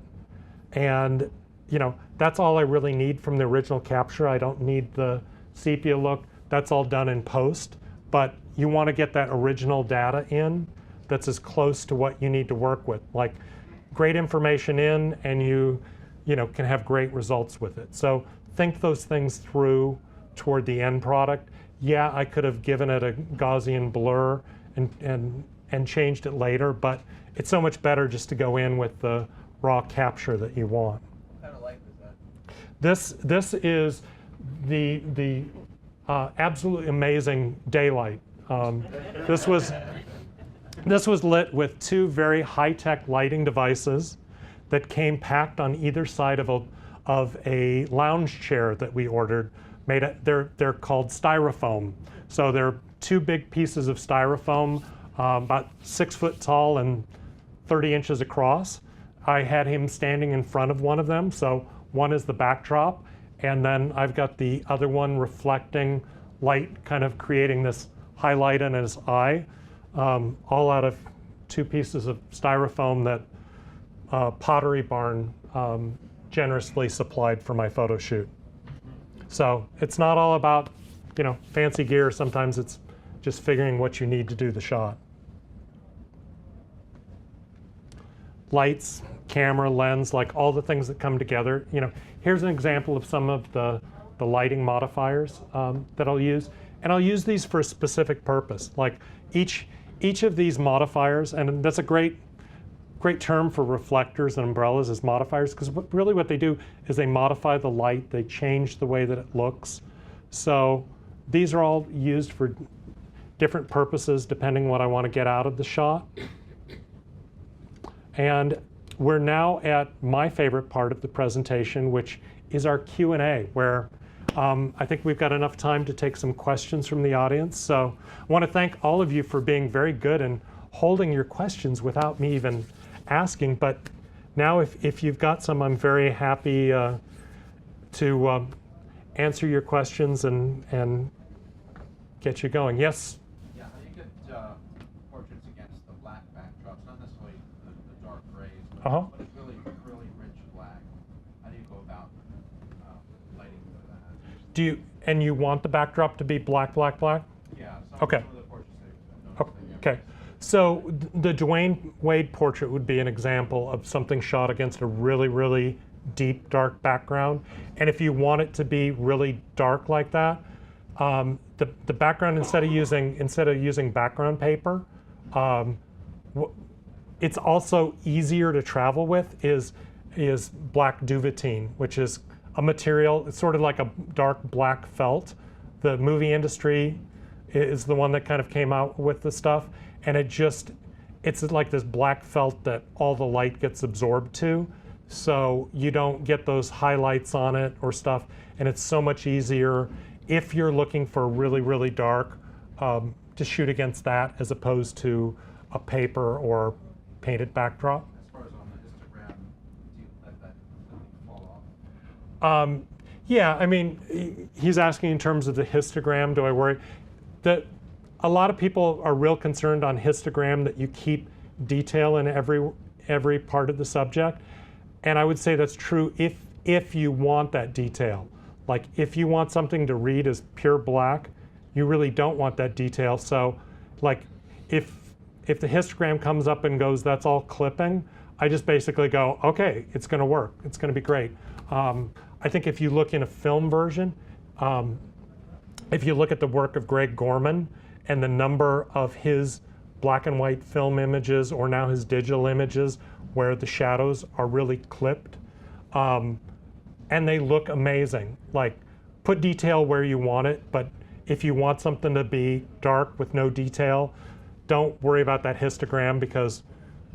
[SPEAKER 1] and that's all I really need from the original capture. I don't need the sepia look. That's all done in post, but you want to get that original data in that's as close to what you need to work with. Like, great information in, and you can have great results with it. So think those things through toward the end product. Yeah, I could have given it a Gaussian blur and changed it later, but it's so much better just to go in with the raw capture that you want.
[SPEAKER 2] What kind of light is that?
[SPEAKER 1] This is the absolutely amazing daylight. This was lit with two very high-tech lighting devices that came packed on either side of a lounge chair that we ordered. They're called styrofoam. So they're two big pieces of styrofoam, about 6 foot tall and 30 inches across. I had him standing in front of one of them, so one is the backdrop, and then I've got the other one reflecting light, kind of creating this highlight in his eye, all out of 2 pieces of styrofoam that Pottery Barn generously supplied for my photo shoot. So it's not all about, fancy gear. Sometimes it's just figuring what you need to do the shot. Lights, camera, lens, like all the things that come together. Here's an example of some of the lighting modifiers that I'll use. And I'll use these for a specific purpose. Like each of these modifiers, and that's a great term for reflectors and umbrellas, is modifiers, because really what they do is they modify the light, they change the way that it looks. So these are all used for different purposes depending what I want to get out of the shot. And we're now at my favorite part of the presentation, which is our Q&A, where I think we've got enough time to take some questions from the audience. So I want to thank all of you for being very good and holding your questions without me even asking. But now if you've got some, I'm very happy to answer your questions and get you going. Yes?
[SPEAKER 2] Yeah, how do you get portraits against the black backdrops? Not necessarily the dark grays, but it's really rich black. How do you go about lighting for that?
[SPEAKER 1] And you want the backdrop to be black, black, black?
[SPEAKER 2] Yeah,
[SPEAKER 1] okay.
[SPEAKER 2] Some of the portraits I've noticed.
[SPEAKER 1] Okay. So the DWade portrait would be an example of something shot against a really, really deep, dark background. And if you want it to be really dark like that, the background, instead of using background paper, it's also easier to travel with is black duvetine, which is a material. It's sort of like a dark black felt. The movie industry is the one that kind of came out with the stuff. And it's like this black felt that all the light gets absorbed to. So you don't get those highlights on it or stuff. And it's so much easier if you're looking for really, really dark to shoot against that as opposed to a paper or painted backdrop.
[SPEAKER 2] As far as on the histogram, do you let that fall off?
[SPEAKER 1] Yeah, I mean, he's asking in terms of the histogram, do I worry? A lot of people are real concerned on histogram that you keep detail in every part of the subject. And I would say that's true if you want that detail. Like if you want something to read as pure black, you really don't want that detail. So like if the histogram comes up and goes, that's all clipping, I just basically go, okay, it's gonna work, it's gonna be great. I think if you look in a film version, if you look at the work of Greg Gorman and the number of his black and white film images or now his digital images where the shadows are really clipped, and they look amazing. Like, put detail where you want it, but if you want something to be dark with no detail, don't worry about that histogram because,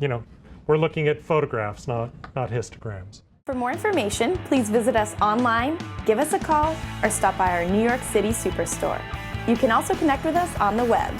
[SPEAKER 1] we're looking at photographs, not histograms.
[SPEAKER 3] For more information, please visit us online, give us a call, or stop by our New York City Superstore. You can also connect with us on the web.